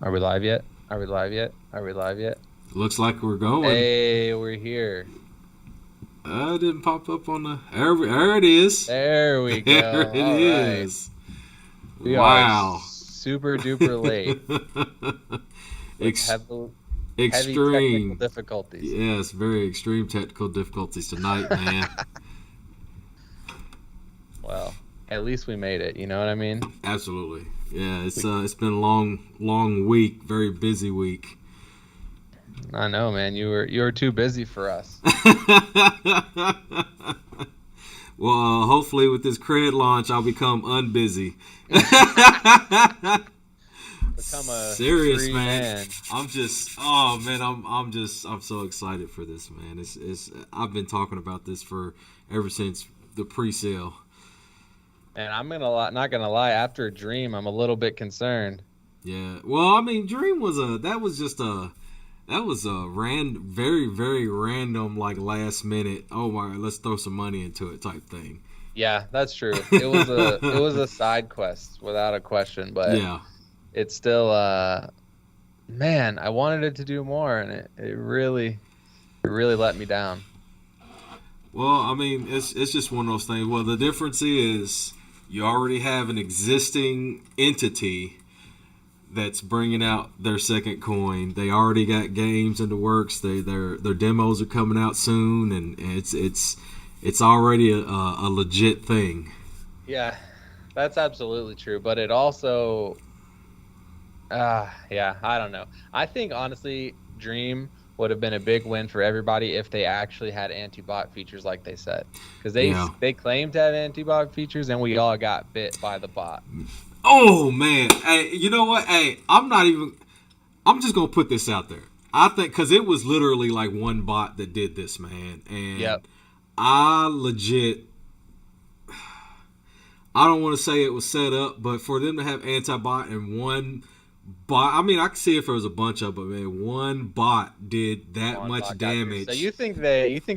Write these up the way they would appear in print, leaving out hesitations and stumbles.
Are we live yet? Are we live yet? Are we live yet? Looks like we're going. Hey, we're here. It didn't pop up on the. There it is. There we There go. it All right. is. We are Wow. super duper late with Ex- heavy technical extreme. difficulties. Yes, very extreme technical difficulties tonight, man. Well, at least we made it. You know what I mean? Absolutely. Yeah, We, it's been a long week, very busy week. I know, man. You were too busy for us. Well, hopefully with this cred launch, I'll become unbusy. Become a Serious, free man. man. I'm so excited for this, man. It's I've been talking about this for ever since the pre-sale. And not gonna lie. After a dream, I'm a little bit concerned. Yeah. Well, I mean, Dream was very random, like last minute. Oh my, let's throw some money into it type thing. Yeah, that's true. It was a side quest without a question, but Yeah. it's still man, I wanted it to do more, and it really let me down. Well, I mean, it's just one of those things. Well, the difference is you already have an existing entity that's bringing out their second coin. They already got games in the works. Their demos are coming out soon, and it's already a legit thing. Yeah, that's absolutely true, but it also yeah, I don't know. I think honestly, Dream would have been a big win for everybody if they actually had anti-bot features like they said. Because they Yeah. they claimed to have anti-bot features and we all got bit by the bot. Oh man. Hey, you know what? Hey, I'm not even. I'm just gonna put this out there. I think because it was literally like one bot that did this, man, and Yep. I legit. I don't want to say it was set up, but for them to have anti-bot and one bot, I mean, I could see if there was a bunch of them, but man, one bot did that One much bot got through. So damage. you think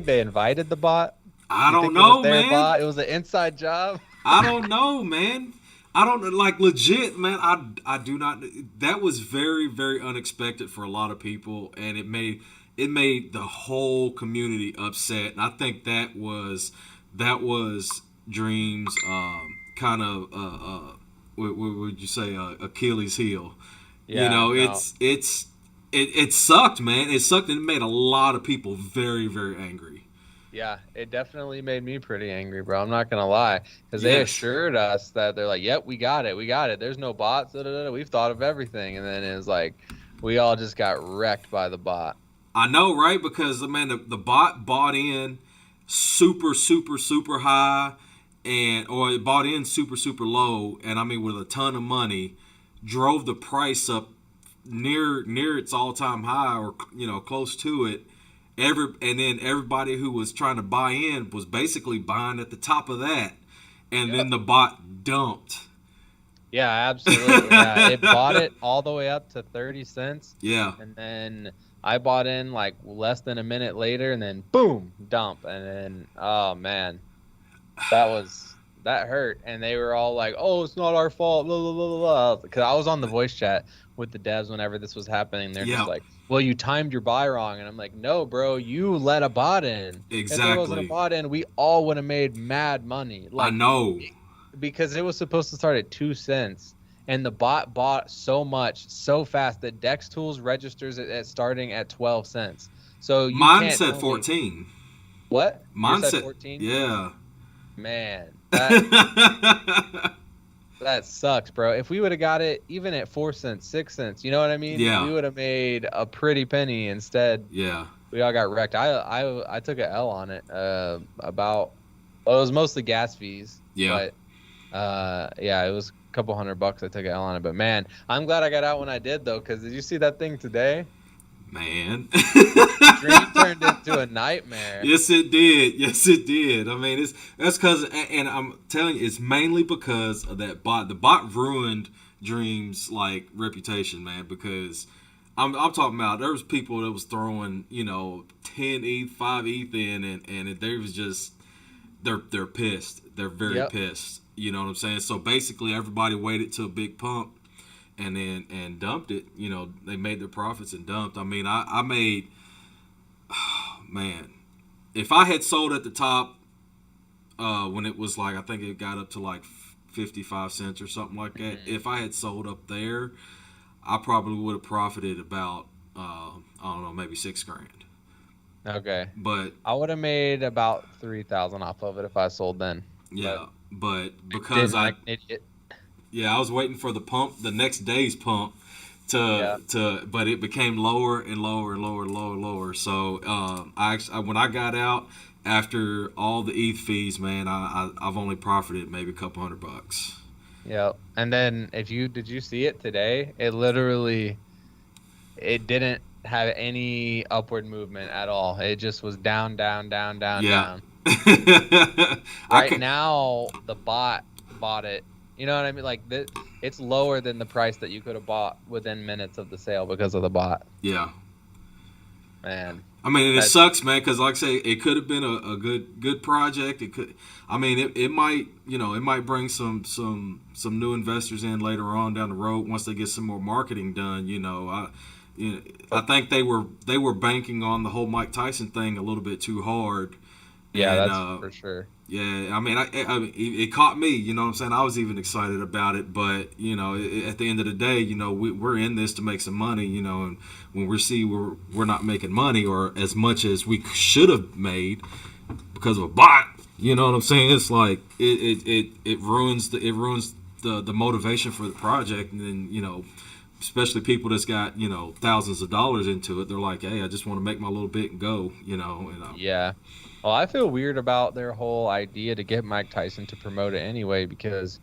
they invited the bot? I You don't think it was know, their man. bot? It was an inside job? I don't know, man. I don't like legit, man. I do not. That was very unexpected for a lot of people, and it made the whole community upset. And I think that was Dream's kind of what would you say Achilles heel. You Yeah, know, no. it sucked, man. It sucked, and it made a lot of people very angry. Yeah, it definitely made me pretty angry, bro. I'm not gonna lie, because they Yes, assured us that they're like, "Yep, we got it, we got it. There's no bots. Da, da, da. We've thought of everything." And then it's like, we all just got wrecked by the bot. I know, right? Because man, the bot bought in super high, and or it bought in super low, and I mean with a ton of money, drove the price up near its all time high, or close to it. And then everybody who was trying to buy in was basically buying at the top of that, and then Yep. the bot dumped. Yeah, absolutely. Yeah, it bought it all the way up to 30 cents, Yeah, and then I bought in like less than a minute later, and then boom, dump, and then oh man, that hurt, and they were all like, "Oh, it's not our fault," blah blah blah blah. Because I was on the voice chat with the devs whenever this was happening. They're just yeah, like, "Well, you timed your buy wrong," and I'm like, "No, bro, you let a bot in. If there wasn't a exactly. bot in, we all would have made mad money." I Like, know. because it was supposed to start at 2 cents, and the bot bought so much so fast that Dex Tools registers it at starting at 12 cents. So you Mine can't said tell me 14. what you Mine said said, 14. yeah. Man, that sucks, bro. If we would have got it even at 4 cents, 6 cents, you know what I mean? We Yeah, would have made a pretty penny. Instead, yeah, we all got wrecked. I took a L on it. About well, it was mostly gas fees, yeah. but yeah, it was a couple $100 I took an L on it. But man, I'm glad I got out when I did though, because did you see that thing today? Man. Dream turned into a nightmare. Yes, it did. Yes, it did. I mean, that's because, and I'm telling you, it's mainly because of that bot. The bot ruined Dream's like reputation, man. Because I'm talking about there was people that was throwing 10 ETH, 5 ETH in, and they was just they're pissed. They're very Yep. pissed. You know what I'm saying? So basically, everybody waited till a big pump, and dumped it. You know, they made their profits and dumped. I mean, I made, man, if I had sold at the top when it was like, I think it got up to like 55 cents or something like that. Mhm. If I had sold up there, I probably would have profited about I don't know, maybe 6 grand. Okay. But I would have made about 3,000 off of it if I sold then, but yeah, but because didn't I like an idiot. yeah, I was waiting for the pump, the next day's pump, Yeah. but it became lower and lower and lower and lower and lower. So when I got out after all the ETH fees, man, I've only profited maybe a couple $100. Yeah. And then if you did you see it today? It didn't have any upward movement at all. It just was down, down, down, down, Yeah. down. I Right can now, the bot bought it. You know what I mean? Like it's lower than the price that you could have bought within minutes of the sale because of the bot. Yeah. Man, I mean, it that sucks, man, because like I say, it could have been a good project. It could, I mean, it might, you know, it might bring some new investors in later on down the road once they get some more marketing done. You know, I think they were banking on the whole Mike Tyson thing a little bit too hard, yeah, and that's for sure. yeah, I mean, it caught me. You know what I'm saying? I was even excited about it, but you know, at the end of the day, you know, we're in this to make some money. You know, and when we're not making money or as much as we should have made because of a bot. You know what I'm saying? It's like it ruins the motivation for the project, and then you know, especially people that's got you know thousands of dollars into it. They're like, hey, I just want to make my little bit and go. You know, and Yeah. Well, I feel weird about their whole idea to get Mike Tyson to promote it anyway because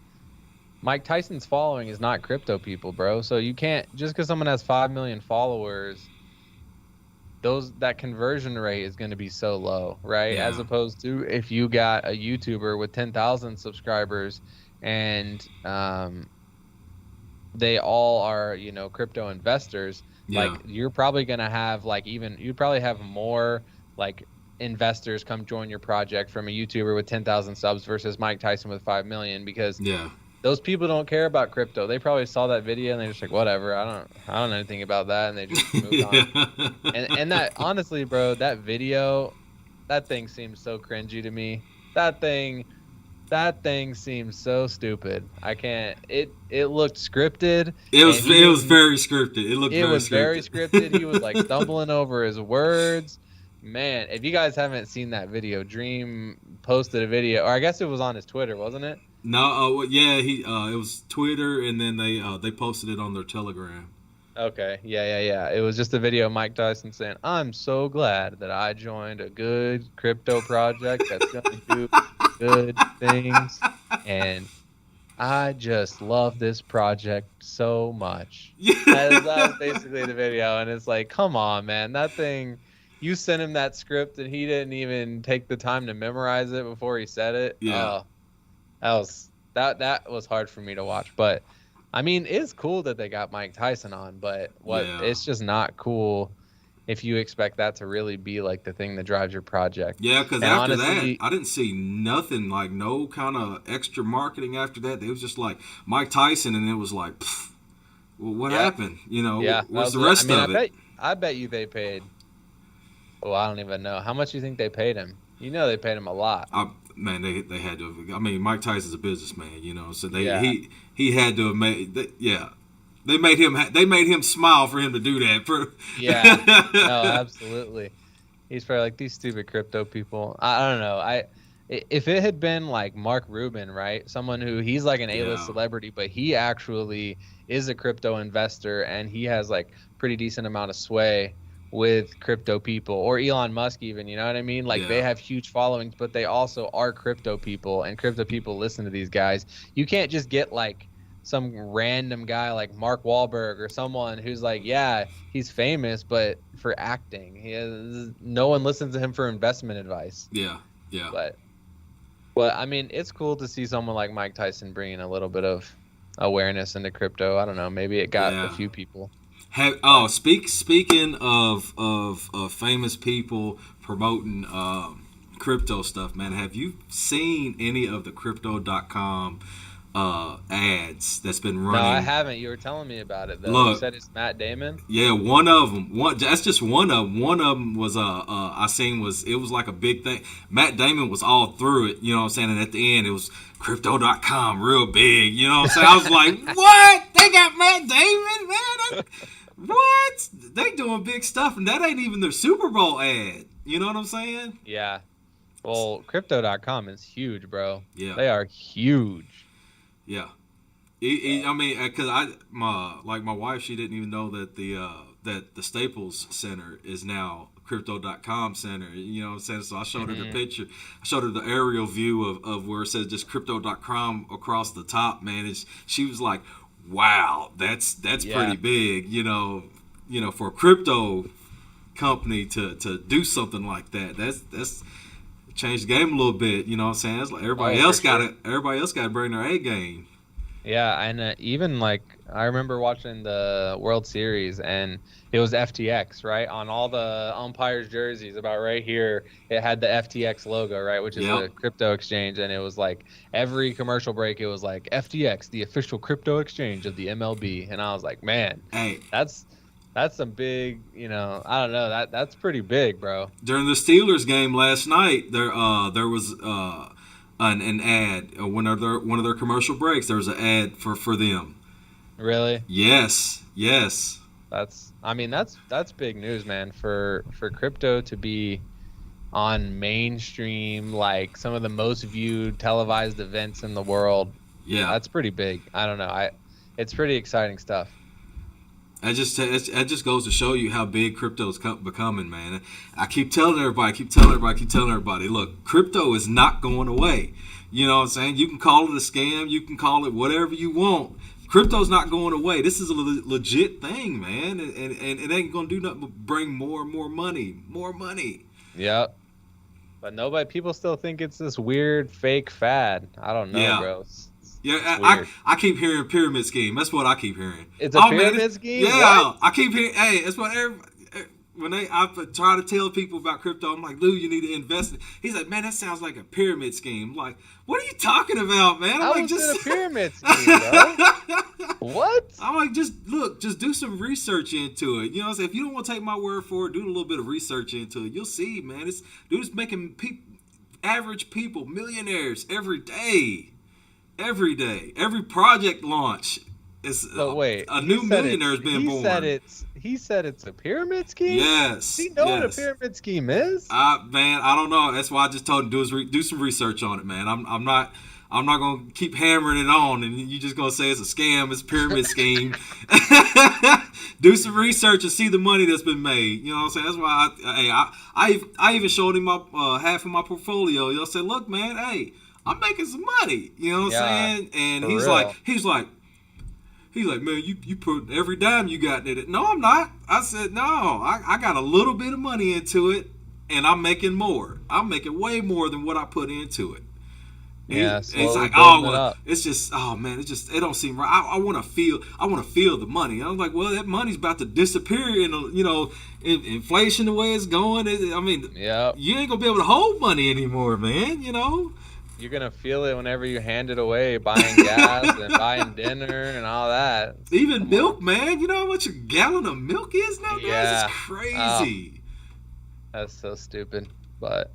Mike Tyson's following is not crypto people, bro. So you can't just because someone has 5 million followers, that conversion rate is going to be so low, right? As yeah, opposed to if you got a YouTuber with 10,000 subscribers and they all are, crypto investors, yeah, like you're probably going to have you'd probably have more like investors come join your project from a YouTuber with 10,000 subs versus Mike Tyson with 5 million because yeah. those people don't care about crypto. They probably saw that video and they're just like, whatever, I don't know anything about that, and they just moved on. Yeah. And that honestly, bro, that video, that thing seems so cringy to me. That thing that thing seems so stupid. I can't. It looked scripted, and he It was didn't. very scripted. It looked It very was very scripted. scripted. He was like stumbling over his words. Man, if you guys haven't seen that video, Dream posted a video, or I guess it was on his Twitter, wasn't it? No, well, yeah, he it was Twitter, and then they posted it on their Telegram. Okay, yeah. It was just a video of Mike Tyson saying, "I'm so glad that I joined a good crypto project that's going to do good things, and I just love this project so much." That was Yeah, basically the video, and it's like, come on, man, that thing. You sent him that script, and he didn't even take the time to memorize it before he said it. yeah, That was hard for me to watch, but I mean, it's cool that they got Mike Tyson on, but yeah. it's just not cool if you expect that to really be like the thing that drives your project. Yeah, because And after that, honestly, I didn't see nothing like no kind of extra marketing after that. It was just like Mike Tyson, and it was like, pfft, well, what yeah, happened? You know, yeah, that where's was the it. I rest mean, of it? I bet you they paid. Oh, I don't even know. How much do you think they paid him? You know they paid him a lot. Man, they had to. I mean, Mike Tyson's a businessman, you know, so Yeah. he had to have made. Yeah, they made him smile for him to do that. Yeah. No, absolutely. He's probably like these stupid crypto people. I don't know. If it had been like Mark Rubin, right? Someone who he's like an A-list Yeah, celebrity, but he actually is a crypto investor and he has like pretty decent amount of sway with crypto people, or Elon Musk even, you know what I mean? Like they yeah, have huge followings, but they also are crypto people and crypto people listen to these guys. You can't just get like some random guy like Mark Wahlberg or someone who's like, yeah, he's famous, but for acting, no one listens to him for investment advice. yeah, yeah, But but I mean, it's cool to see someone like Mike Tyson bringing a little bit of awareness into crypto. I don't know, maybe it got a yeah. few people. But Speaking of famous people promoting crypto stuff, man, have you seen any of the crypto.com ads that's been No, I running. haven't. You were telling me about it though. You Look, said it's Matt Damon. yeah, one of them. One that's just one of them. One of them was I seen was it was like a big thing. Matt Damon was all through it. You know what I'm saying? And at the end, it was crypto.com real big. You know what I'm saying? I was like, what? They got Matt Damon, man. What? They doing big stuff, and that ain't even their Super Bowl ad. You know what I'm saying? Yeah. Well, crypto.com is huge, bro. Yeah, They are huge. yeah. So, I mean, because my wife, she didn't even know that the Staples Center is now crypto.com center. You know what I'm saying? So I showed her the mhm. picture. I showed her the aerial view of where it says just crypto.com across the top, man. She was like, wow, that's pretty Yeah. big, for a crypto company to do something like that. That's changed the game a little bit, you know what I'm saying? It's like Oh, for sure. everybody else got to bring their A game. Yeah, and even like I remember watching the World Series and it was FTX, right? On all the umpires' jerseys, about right here, it had the FTX logo, right, which is Yep. a crypto exchange, and it was like every commercial break, it was like FTX, the official crypto exchange of the MLB, and I was like, man, Hey, that's that's some big, I don't know, that's pretty big, bro. during the Steelers game last night, there was an ad, one of their commercial breaks. There was an ad for them. Really? Yes, yes, I mean, that's big news, man, for crypto to be on mainstream, like some of the most viewed televised events in the world. yeah. That's pretty big. I don't know. It's pretty exciting stuff. That just goes to show you how big crypto's becoming, man. I keep telling everybody, look, crypto is not going away. You know what I'm saying? You can call it a scam, you can call it whatever you want. Crypto's not going away. This is a legit thing, man, and it ain't gonna do nothing but bring more and more money. Yep. But people still think it's this weird fake fad. I don't know, Yeah, bro. yeah. It's weird. I keep hearing pyramid scheme. That's what I keep hearing. It's a Oh man, pyramid scheme? What? yeah. I keep hearing. Hey, that's what when I try to tell people about crypto, I'm like, Lou, you need to invest in it. He's like, man, that sounds like a pyramid scheme. I'm like, what are you talking about, man? I'm How like, is it just a pyramid scheme, bro? What? I'm like, just look, just do some research into it. You know what I'm saying? If you don't want to take my word for it, do a little bit of research into it. You'll see, man. It's making average people millionaires every day. Every day. Every project launch is But wait, a new millionaire is being born. he said it's a pyramid scheme? Does Yes, he know what a yes. pyramid scheme is? Man, I don't know. That's why I just told him do some research on it, man. I'm not gonna keep hammering it on, and you just gonna say it's a scam, it's a pyramid scheme. Do some research and see the money that's been made. You know what I'm saying? That's why I even showed him my half of my portfolio. You know, say, look, man, hey, I'm making some money. You know what Yeah, I'm saying? And for real. he's like, man, you put every dime you got in it. No, I'm not. I said, no, I got a little bit of money into it, and I'm making more. I'm making way more than what I put into it. Yeah, He's slowly like, oh building it well, up. it's just, oh man, it don't seem right. I want to feel the money. I was like, well, that money's about to disappear in, inflation the way it's going. I mean, Yep. you ain't gonna be able to hold money anymore, man. You know. You're gonna feel it whenever you hand it away, buying gas and buying dinner and all that. Even Come on. milk, man. You know how much a gallon of milk is nowadays? It's Yeah. Oh, crazy. that's so stupid. But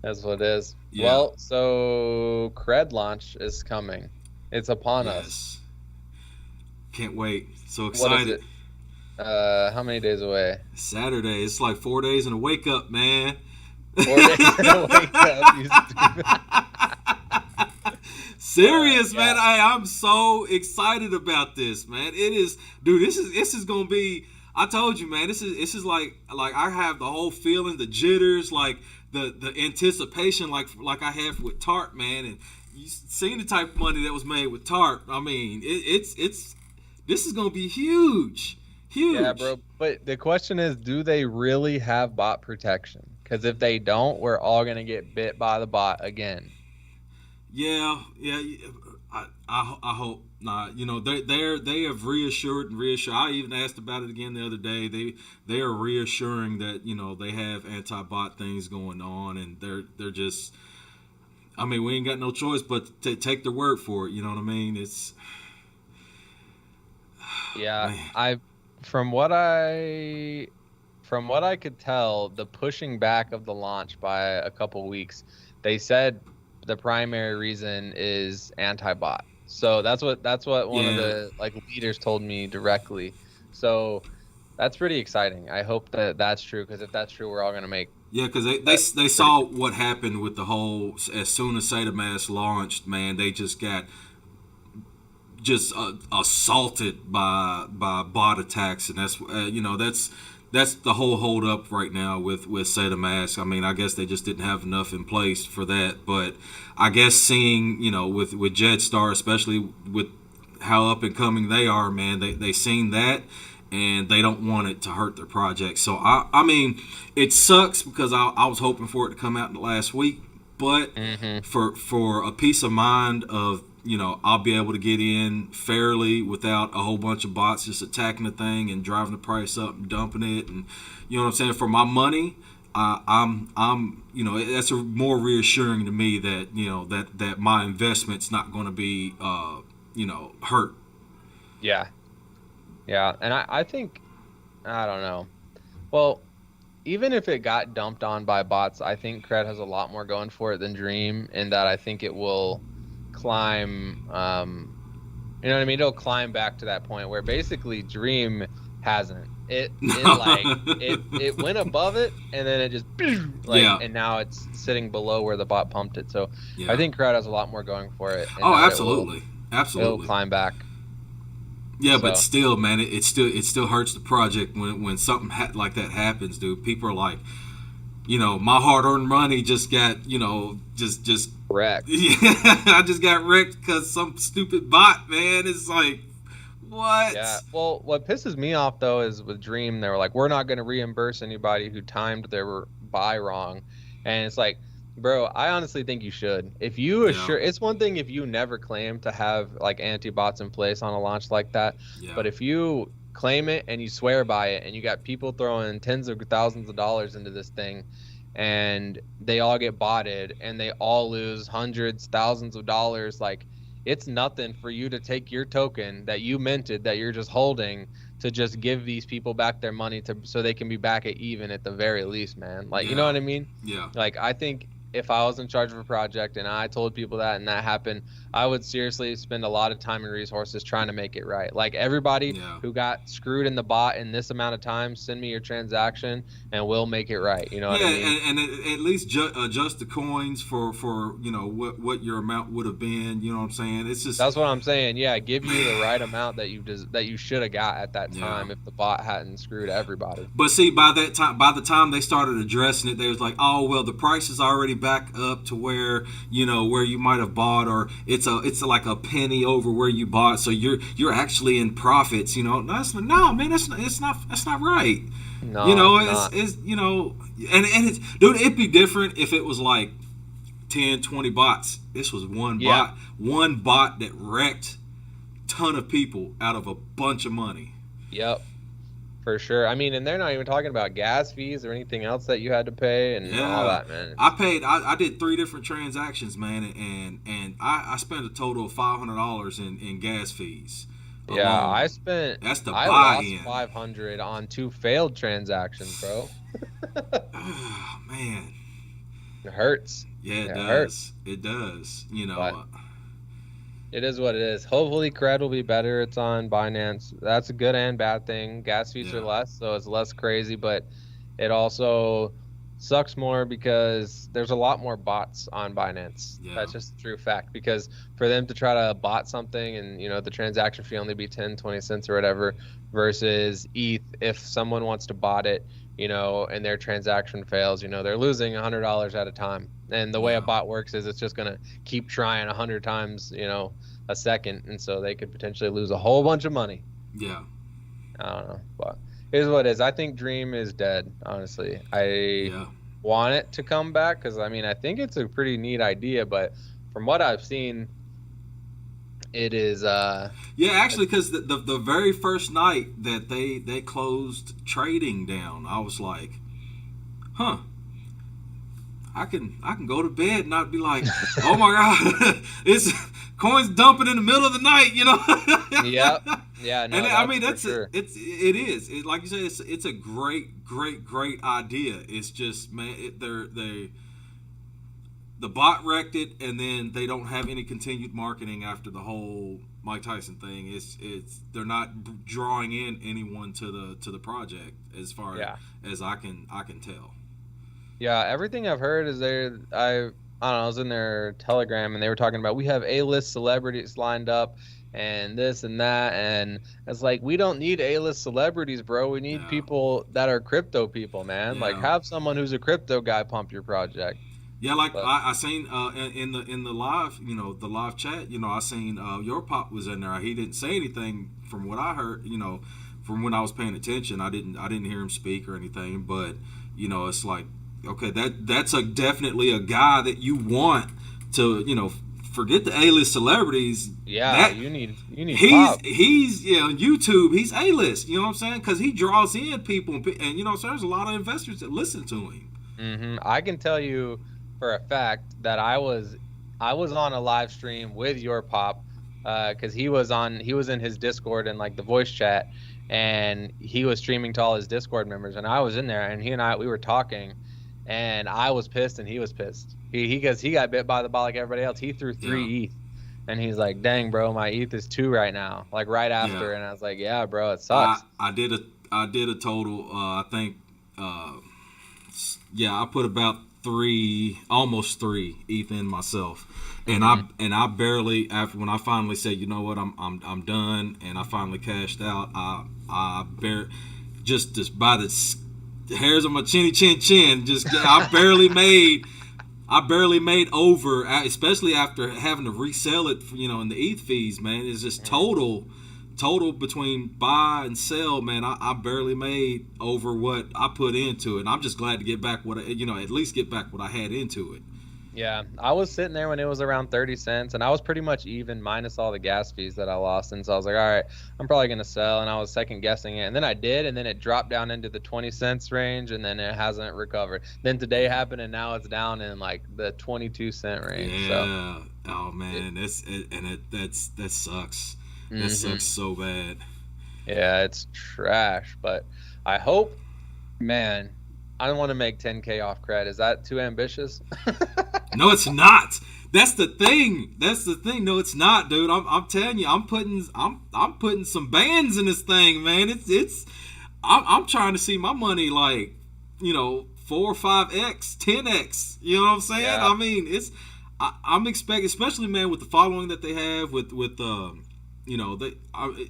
that's what it is. Yeah. Well, so Cred launch is coming. It's upon us. Yes. Can't wait. So What is excited. it? How many days away? Saturday. It's like 4 days and a wake up, man. 4 days to wake up, you stupid. Serious, man. Yeah. I'm so excited about this, man. It is, dude. This is gonna be. I told you, man. This is like I have the whole feeling, the jitters, like the anticipation, like I have with Tart, man. And you seen the type of money that was made with Tart. I mean, it's this is gonna be huge, Yeah, huge. bro. But the question is, do they really have bot protection? Because if they don't, we're all gonna get bit by the bot again. Yeah, yeah. I hope not. You know, they have reassured and reassured. I even asked about it again the other day. They are reassuring that they have anti bot things going on, and they're just I mean, we ain't got no choice but to take their word for it. You know what I mean? It's Yeah, man. I from what I from what I could tell, the pushing back of the launch by a couple weeks, they said the primary reason is anti-bot. So that's what one of Yeah, the like leaders told me directly. So that's pretty exciting. I hope that that's true because if that's true, we're all gonna make yeah, because uh, they pretty saw good. what happened with the whole. As soon as SataMask launched, man, they just got just assaulted by bot attacks, and that's that's the whole hold up right now with SataMask. I mean, I guess they just didn't have enough in place for that, but I guess seeing with Jetstar, especially with how up and coming they are, man, they seen that. And they don't want it to hurt their project. So I mean, it sucks because I was hoping for it to come out in the last week, but Hmm. for a peace of mind of I'll be able to get in fairly without a whole bunch of bots just attacking the thing and driving the price up and dumping it, and you know what I'm saying, for my money. I'm that's a more reassuring to me that that my investment's not going to be hurt. Yeah, yeah, and I think I don't know. Well, even if it got dumped on by bots, I think Cred has a lot more going for it than Dream, in that I think it will climb. You know what I mean? It'll climb back to that point where basically Dream hasn't. It like it went above it and then it just like Yeah, and now it's sitting below where the bot pumped it. So I yeah. think Crowd has a lot more going for it and Oh, that absolutely, it'll absolutely. climb back. Yeah, but So still, man, it still hurts the project when something like that happens, dude. People are like, my hard earned money just got, just correct. yeah, I just got wrecked because some stupid bot, man. It's like, Yeah. what? Well, what pisses me off though is with Dream, they were like, we're not going to reimburse anybody who timed their buy wrong. And it's like, bro, I honestly think you should. If you Yeah, assure, it's one thing if you never claim to have like anti-bots in place on a launch like that, yeah, but if you claim it and you swear by it and you got people throwing tens of thousands of dollars into this thing and they all get botted and they all lose hundreds, thousands of dollars, like it's nothing for you to take your token that you minted that you're just holding to just give these people back their money to so they can be back at even at the very least, man. Like, you know yeah, what I mean? yeah, Like, I think if I was in charge of a project and I told people that and that happened, I would seriously spend a lot of time and resources trying to make it right. Like everybody yeah. who got screwed in the bot in this amount of time, send me your transaction and we'll make it right. You know what I Yeah, mean? and at least adjust the coins for what your amount would have been. You know what I'm saying? It's just That's what I'm saying. Yeah, give you the right man. amount that you should have got at that Yeah. time if the bot hadn't screwed everybody. But see, by the time they started addressing it, they was like, "Oh well, the price is already back up to where where you might have bought, or it's like a penny over where you bought, so you're actually in profits." No, man, that's not right. No, it's not. It's and it's dude, it'd be different if it was like 10, 20 bots. This was Yeah. one bot that wrecked ton of people out of a bunch of money. Yep. For sure. I mean, and they're not even talking about gas fees or anything else that you had to pay and all Yeah, that, man. I paid. I did three different transactions, man, and I spent a total of $500 in gas fees Yeah, alone. That's the I lost buy-in. 500 on two failed transactions, bro. Oh, man, It hurts. yeah, it Yeah, it hurts. does. It does. But it is what it is. Hopefully, cred will be better. It's on Binance. That's a good and bad thing. Gas fees are Yeah, less, so it's less crazy, but it also sucks more because there's a lot more bots on Binance. yeah, That's just a true fact. Because for them to try to bot something and the transaction fee only be 10, 20 cents or whatever versus ETH, if someone wants to bot it, and their transaction fails, they're losing $100 at a time. And the way a yeah, bot works is it's just gonna keep trying 100 times, a second, and so they could potentially lose a whole bunch of money. yeah, I don't know, but here's what it is. I think Dream is dead. Honestly, I yeah. want it to come back because I mean I think it's a pretty neat idea, but from what I've seen, it is Yeah, actually, because the very first night that they closed trading down, I was like, huh, I can go to bed and not be like, oh my god, it's coins dumping in the middle of the night, you know. Yep. Yeah. No, And I mean for that's sure. it is like you said, it's a great idea. It's just, man, the bot wrecked it, and then they don't have any continued marketing after the whole Mike Tyson thing. It's they're not drawing in anyone to the project as far Yeah. as I can tell. Yeah, everything I've heard is I don't know, I was in their Telegram and they were talking about we have A-list celebrities lined up and this and that, and it's like we don't need A-list celebrities, bro. We need Yeah, people that are crypto people, man. Like yeah. have someone who's a crypto guy pump your project. Yeah, like But I seen in the live, the live chat, I seen your pop was in there. He didn't say anything from what I heard, from when I was paying attention. I didn't hear him speak or anything, but it's like, okay, that's definitely a guy that you want to, forget the A-list celebrities. yeah, That you need he's pop. YouTube. He's A-list. You know what I'm saying? Because he draws in people, and so there's a lot of investors that listen to him. I can tell you for a fact that I was on a live stream with your pop because he was in his Discord and like the voice chat, and he was streaming to all his Discord members, and I was in there, and we were talking, and I was pissed and he was pissed. He got bit by the ball like everybody else. He threw Yeah, 3 ETH, and he's like, "Dang, bro, my ETH is 2 right now." Like right yeah. after, and I was like, "Yeah, bro, it I sucks." I did a total. I think. Yeah, I put about almost 3 ETH in myself, and I Hmm. and I barely, after when I finally said, you know what, I'm done, and I finally cashed out. Just by the hairs on my chin. Just I barely made over, especially after having to resell it, in the ETH fees, man. It's just total between buy and sell, man. I barely made over what I put into it. And I'm just glad to get back at least get back what I had into it. Yeah, I was sitting there when it was around 30 cents, and I was pretty much even minus all the gas fees that I lost. And so I was like, all right, I'm probably going to sell. And I was second guessing it. And then I did, and then it dropped down into the 20 cents range, and then it hasn't recovered. Then today happened, and now it's down in like the 22-cent range. So, Yeah. Oh it, man, that sucks. That hmm sucks so bad. yeah, it's trash. But I hope, man, I don't want to make 10K off credit. Is that too ambitious? No, it's not. That's the thing. That's the thing. No, it's not, dude. I'm telling you, I'm putting some bands in this thing, man. I'm trying to see my money like, 4 or 5x, 10x. You know what I'm saying? Yeah. I mean, I'm expecting, especially, man, with the following that they have with they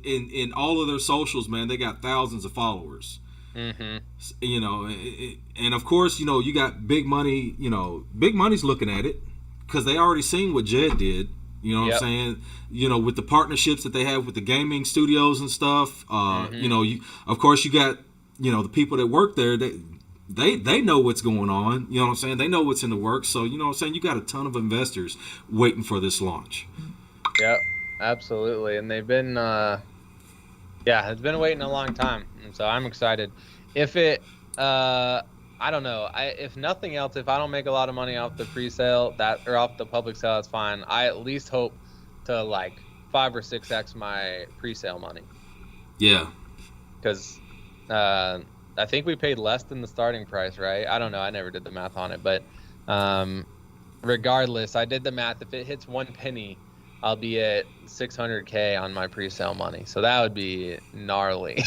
in all of their socials, man, they got thousands of followers. hmm And of course, you got big money. Big money's looking at it because they already seen what Jed did. You know what I'm Yep. saying? With the partnerships that they have with the gaming studios and stuff. hmm Of course, you got the people that work there. They know what's going on. You know what I'm saying? They know what's in the works. So you know what I'm saying? You got a ton of investors waiting for this launch. Yep. Absolutely. And they've been yeah, it's been waiting a long time, and so I'm excited. If it, I don't know. If nothing else, if I don't make a lot of money off the pre-sale or off the public sale, that's fine. I at least hope to like 5 or 6x my pre-sale money, Yeah. because I think we paid less than the starting price, right? I don't know. I never did the math on it, but um, regardless, I did the math. If it hits 1 penny, I'll be at 600K on my pre-sale money. So that would be gnarly.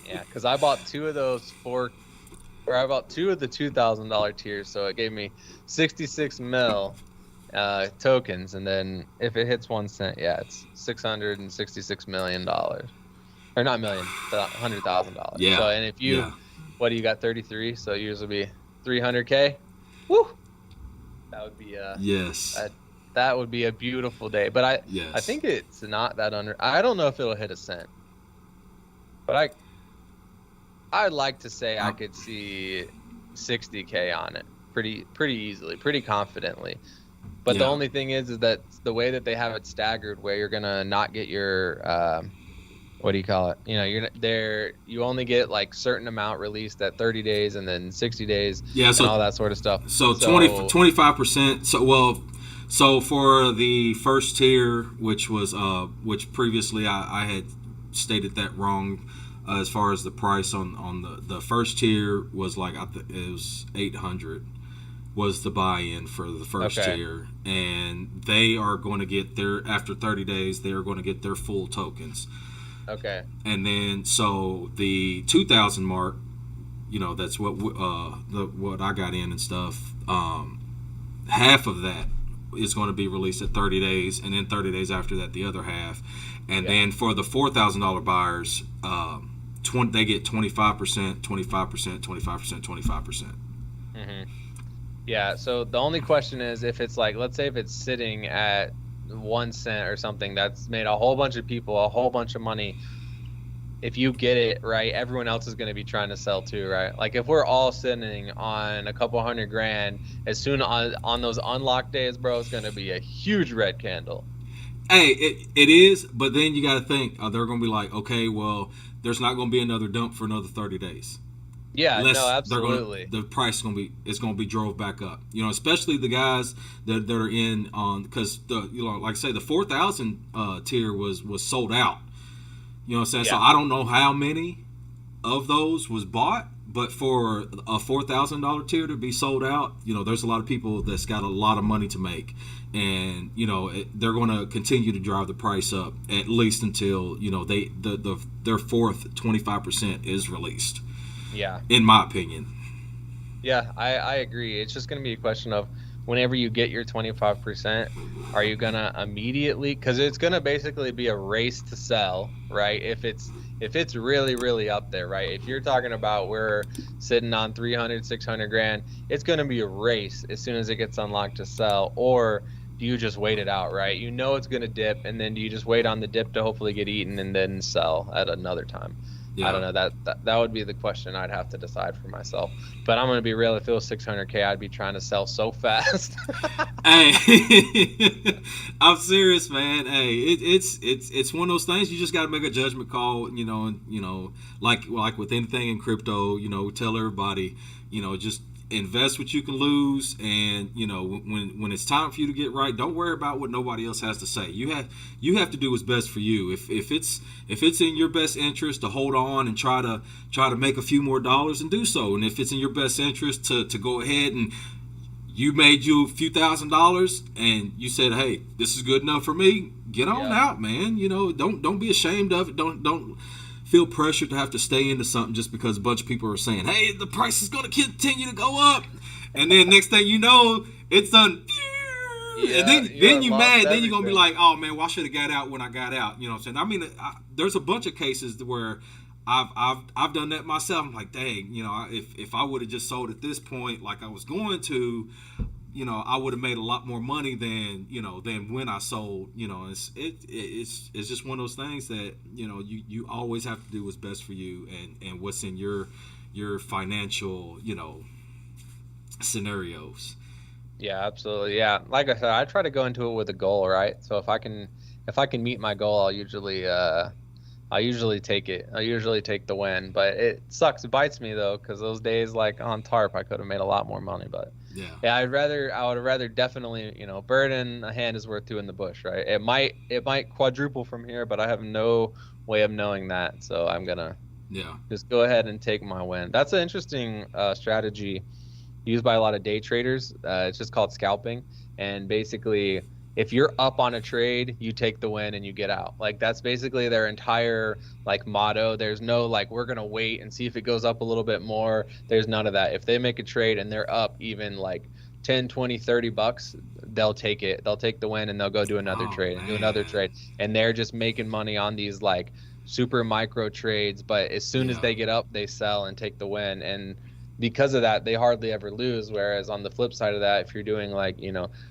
Yeah, because I bought two of those I bought two of the $2,000 tiers, so it gave me 66 mil tokens, and then if it hits 1 cent, yeah, it's $666 million, or not million, $100,000. Yeah. So, and if you, Yeah. what do you got, 33? So yours would be 300K. Woo! That would be Yes. that would be a beautiful day. But I Yes. think it's not that under. I don't know if it'll hit 1 cent, but I'd like to say I could see 60K on it pretty easily, pretty confidently. But the Yeah. only thing is that the way that they have it staggered, where you're gonna not get your what do you call it? You're there. You only get like certain amount released at 30 days and then 60 days Yeah, and so all that sort of stuff. so So 25%. So for the first tier, which previously I had stated that wrong, as far as the price on the first tier was like it was 800 was the buy-in for the first okay, tier, and they are going to get their after 30 days they are going to get their full tokens. okay, And then so the 2000 mark, that's what I got in and stuff. Half of that is going to be released at 30 days, and then 30 days after that, the other half. And yeah. then for the $4,000 buyers, they get 25%, 25%, 25%, 25%. hmm Yeah. So the only question is if it's like, let's say if it's sitting at 1 cent or something, that's made a whole bunch of people a whole bunch of money. If you get it right, everyone else is going to be trying to sell too, right? Like if we're all sitting on a couple hundred grand, as soon on those unlocked days, bro, it's going to be a huge red candle. Hey, it is, but then you got to think they're going to be like, okay, well, there's not going to be another dump for another 30 days. Yeah, no, Unless absolutely. the price is going to be drove back up. Especially the guys that are in on, because like I say, the 4,000 tier was sold out. You know what I'm saying? So Yeah. I don't know how many of those was bought, but for a $4,000 tier to be sold out, there's a lot of people that's got a lot of money to make, and they're going to continue to drive the price up at least until their fourth 25% is released. Yeah. In my opinion. Yeah, I agree. It's just going to be a question of whenever you get your 25%, are you going to immediately, because it's going to basically be a race to sell, right? If it's really, really up there, right? If you're talking about we're sitting on 300, 600 grand, it's going to be a race as soon as it gets unlocked to sell. Or do you just wait it out, right? You know it's going to dip, and then do you just wait on the dip to hopefully get eaten and then sell at another time? I Yeah. don't know. That would be the question I'd have to decide for myself. But I'm gonna be real. If it was 600K, I'd be trying to sell so fast. Hey, I'm serious, man. Hey, it's one of those things you just got to make a judgment call, and like with anything in crypto, tell everybody, just invest what you can lose, and when it's time for you to get right, don't worry about what nobody else has to say. You have to do what's best for you. If it's in your best interest to hold on and try to make a few more dollars, and do so. And if it's in your best interest to go ahead and you made you a few $1,000s and you said, hey, this is good enough for me, get on Yep. out, man. Don't be ashamed of it. Don't feel pressured to have to stay into something just because a bunch of people are saying, hey, the price is going to continue to go up, and then next thing you know, it's done. And Yeah, you then have you lost mad. Then you're gonna be everything. like, oh man, well, I should have got out when I got out. You know what I'm saying? I mean, there's a bunch of cases where I've done that myself. I'm like, dang, if I would have just sold at this point like I was going to, I would have made a lot more money than when I sold. It's just one of those things that you always have to do what's best for you, and what's in your financial scenarios. Yeah, absolutely. Yeah, like I said, I try to go into it with a goal, right? So if I can meet my goal, I'll usually take it. I usually take the win, but it sucks. It bites me though, because those days like on TARP, I could have made a lot more money. But Yeah. yeah, I would rather definitely, bird in a hand is worth two in the bush, right? It might quadruple from here, but I have no way of knowing that. So I'm gonna Yeah. just go ahead and take my win. That's an interesting strategy used by a lot of day traders. It's just called scalping. And basically, if you're up on a trade, you take the win and you get out. Like that's basically their entire like motto. There's no like we're gonna wait and see if it goes up a little bit more. There's none of that. If they make a trade and they're up even like 10, 20, $30, they'll take it. They'll take the win and they'll go do another Oh trade and do another man. trade. And they're just making money on these like super micro trades. But as soon as Yeah. they get up, they sell and take the win. And because of that, they hardly ever lose. Whereas on the flip side of that, if you're doing like,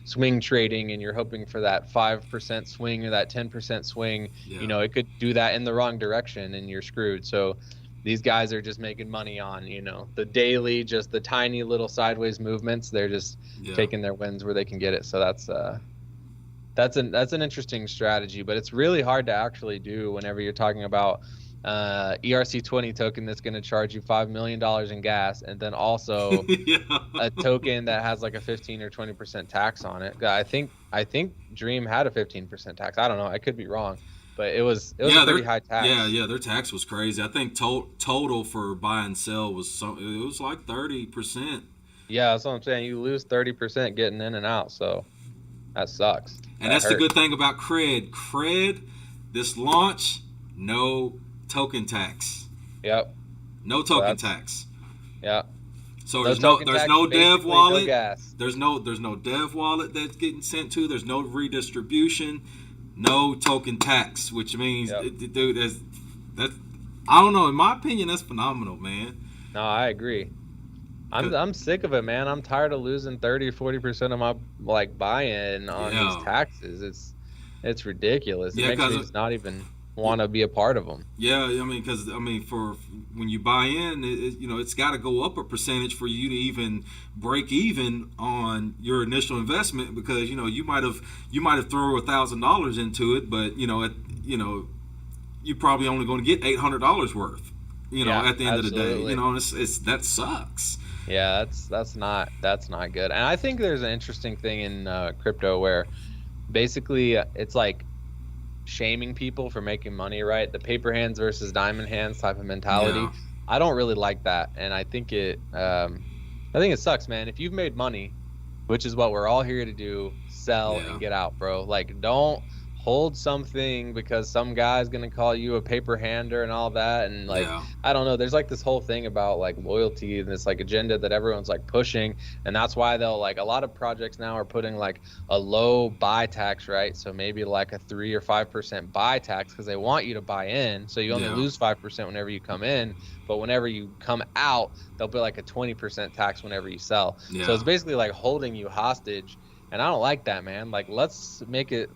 swing trading and you're hoping for that 5% swing or that 10% swing, Yeah. it could do that in the wrong direction and you're screwed. So these guys are just making money on, the daily, just the tiny little sideways movements. They're just Yeah. taking their wins where they can get it. So That's an interesting strategy, but it's really hard to actually do whenever you're talking about ERC20 token that's going to charge you $5 million in gas, and then also Yeah. a token that has like a 15 or 20% tax on it. I think Dream had a 15% tax. I don't know. I could be wrong, but it was a Yeah, pretty high tax. their tax was crazy. I think total for buy and sell was it was like 30%. Yeah, that's what I'm saying. You lose 30% getting in and out, so that sucks. And That that's the hurts. good thing about cred. Cred, this launch, no token tax. Yep. No So token that's tax. yeah. So No token there's tax, no dev basically no wallet. gas. There's no dev wallet that's getting sent to. There's no redistribution. No token tax, which means, Yep. dude, that's I don't know. In my opinion, that's phenomenal, man. No, I agree. I'm sick of it, man. I'm tired of losing 30, 40% of my like buy-in on these Yeah, taxes. It's ridiculous. It yeah, makes me because just not even want to be a part of them. yeah, I mean, for when you buy in, it's got to go up a percentage for you to even break even on your initial investment because you might have thrown $1,000 into it, but you're probably only going to get $800 worth. Yeah, At the end of the day, absolutely. it's that sucks. Yeah, that's not good. And I think there's an interesting thing in crypto where basically it's like shaming people for making money, right? The paper hands versus diamond hands type of mentality. Yeah, I don't really like that, and I think it sucks, man. If you've made money, which is what we're all here to do, sell yeah, and get out, bro. Like, don't hold something because some guy's gonna call you a paper hander and all that. And like, yeah, I don't know. There's like this whole thing about like loyalty and this like agenda that everyone's like pushing, and that's why they'll like a lot of projects now are putting like a low buy tax, right? So maybe like a 3 or 5% buy tax because they want you to buy in, so you only yeah, lose 5% whenever you come in, but whenever you come out, they'll be like a 20% tax whenever you sell. So yeah, it's basically like holding you hostage, and I don't like that, man. Like let's make it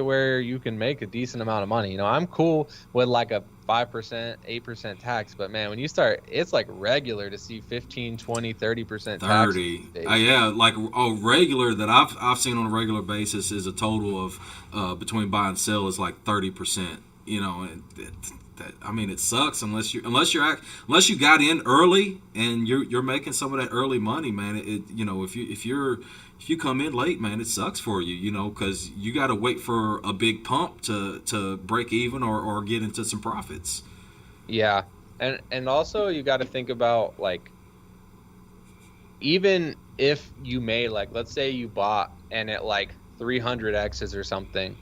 where you can make a decent amount of money. I'm cool with like a 5%, 8% tax, but man, when you start, it's like regular to see 15, 20, 30% taxes 30. these days. Yeah, like a regular that I've seen on a regular basis is a total of between buy and sell is like 30%. And I mean, it sucks unless you got in early and you're making some of that early money, man. If you come in late, man, it sucks for you, because you got to wait for a big pump to break even or get into some profits. Yeah. And also you got to think about like, even if you made like, let's say you bought and at like 300 X's or something,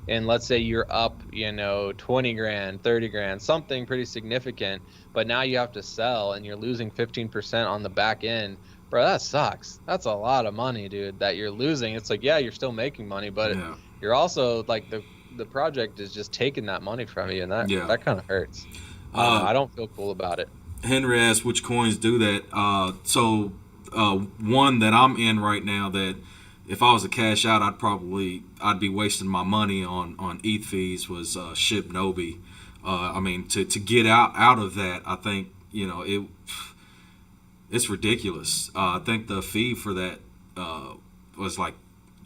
and let's say you're up, 20 grand, 30 grand, something pretty significant, but now you have to sell and you're losing 15% on the back end. Bro, that sucks. That's a lot of money, dude, that you're losing. It's like, yeah, you're still making money, but Yeah, you're also like the project is just taking that money from you, and that yeah. that kind of hurts. I don't know. Uh, I don't feel cool about it. Henry asked which coins do that. One that I'm in right now that if I was to cash out, I'd be wasting my money on ETH fees was Ship Nobi. I mean, to get out of that, I think it's ridiculous. I think the fee for that was like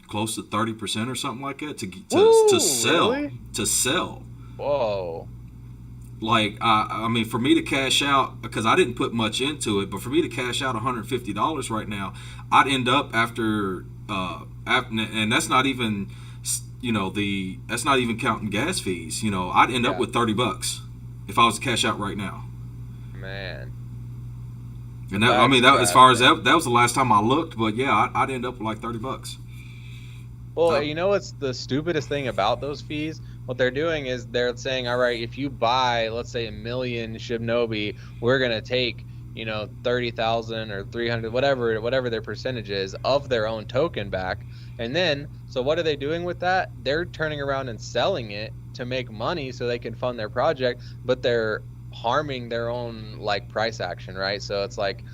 close to 30% or something like that to Woo, sell really? to sell. Whoa. Like I mean, for me to cash out, because I didn't put much into it, but for me to cash out $150 right now, I'd end up and that's not even that's not even counting gas fees. I'd end up Yeah, with $30 if I was to cash out right now. man. And that, I That's mean, that as far as trash. that was the last time I looked, but yeah, I'd end up with like $30. Well, Uh, you know what's the stupidest thing about those fees? What they're doing is they're saying, all right, if you buy, let's say, 1 million Shibnobi, we're gonna take, 30,000 or 300, whatever their percentage is of their own token back. And then, so what are they doing with that? They're turning around and selling it to make money so they can fund their project, but they're harming their own like price action, right? So it's like,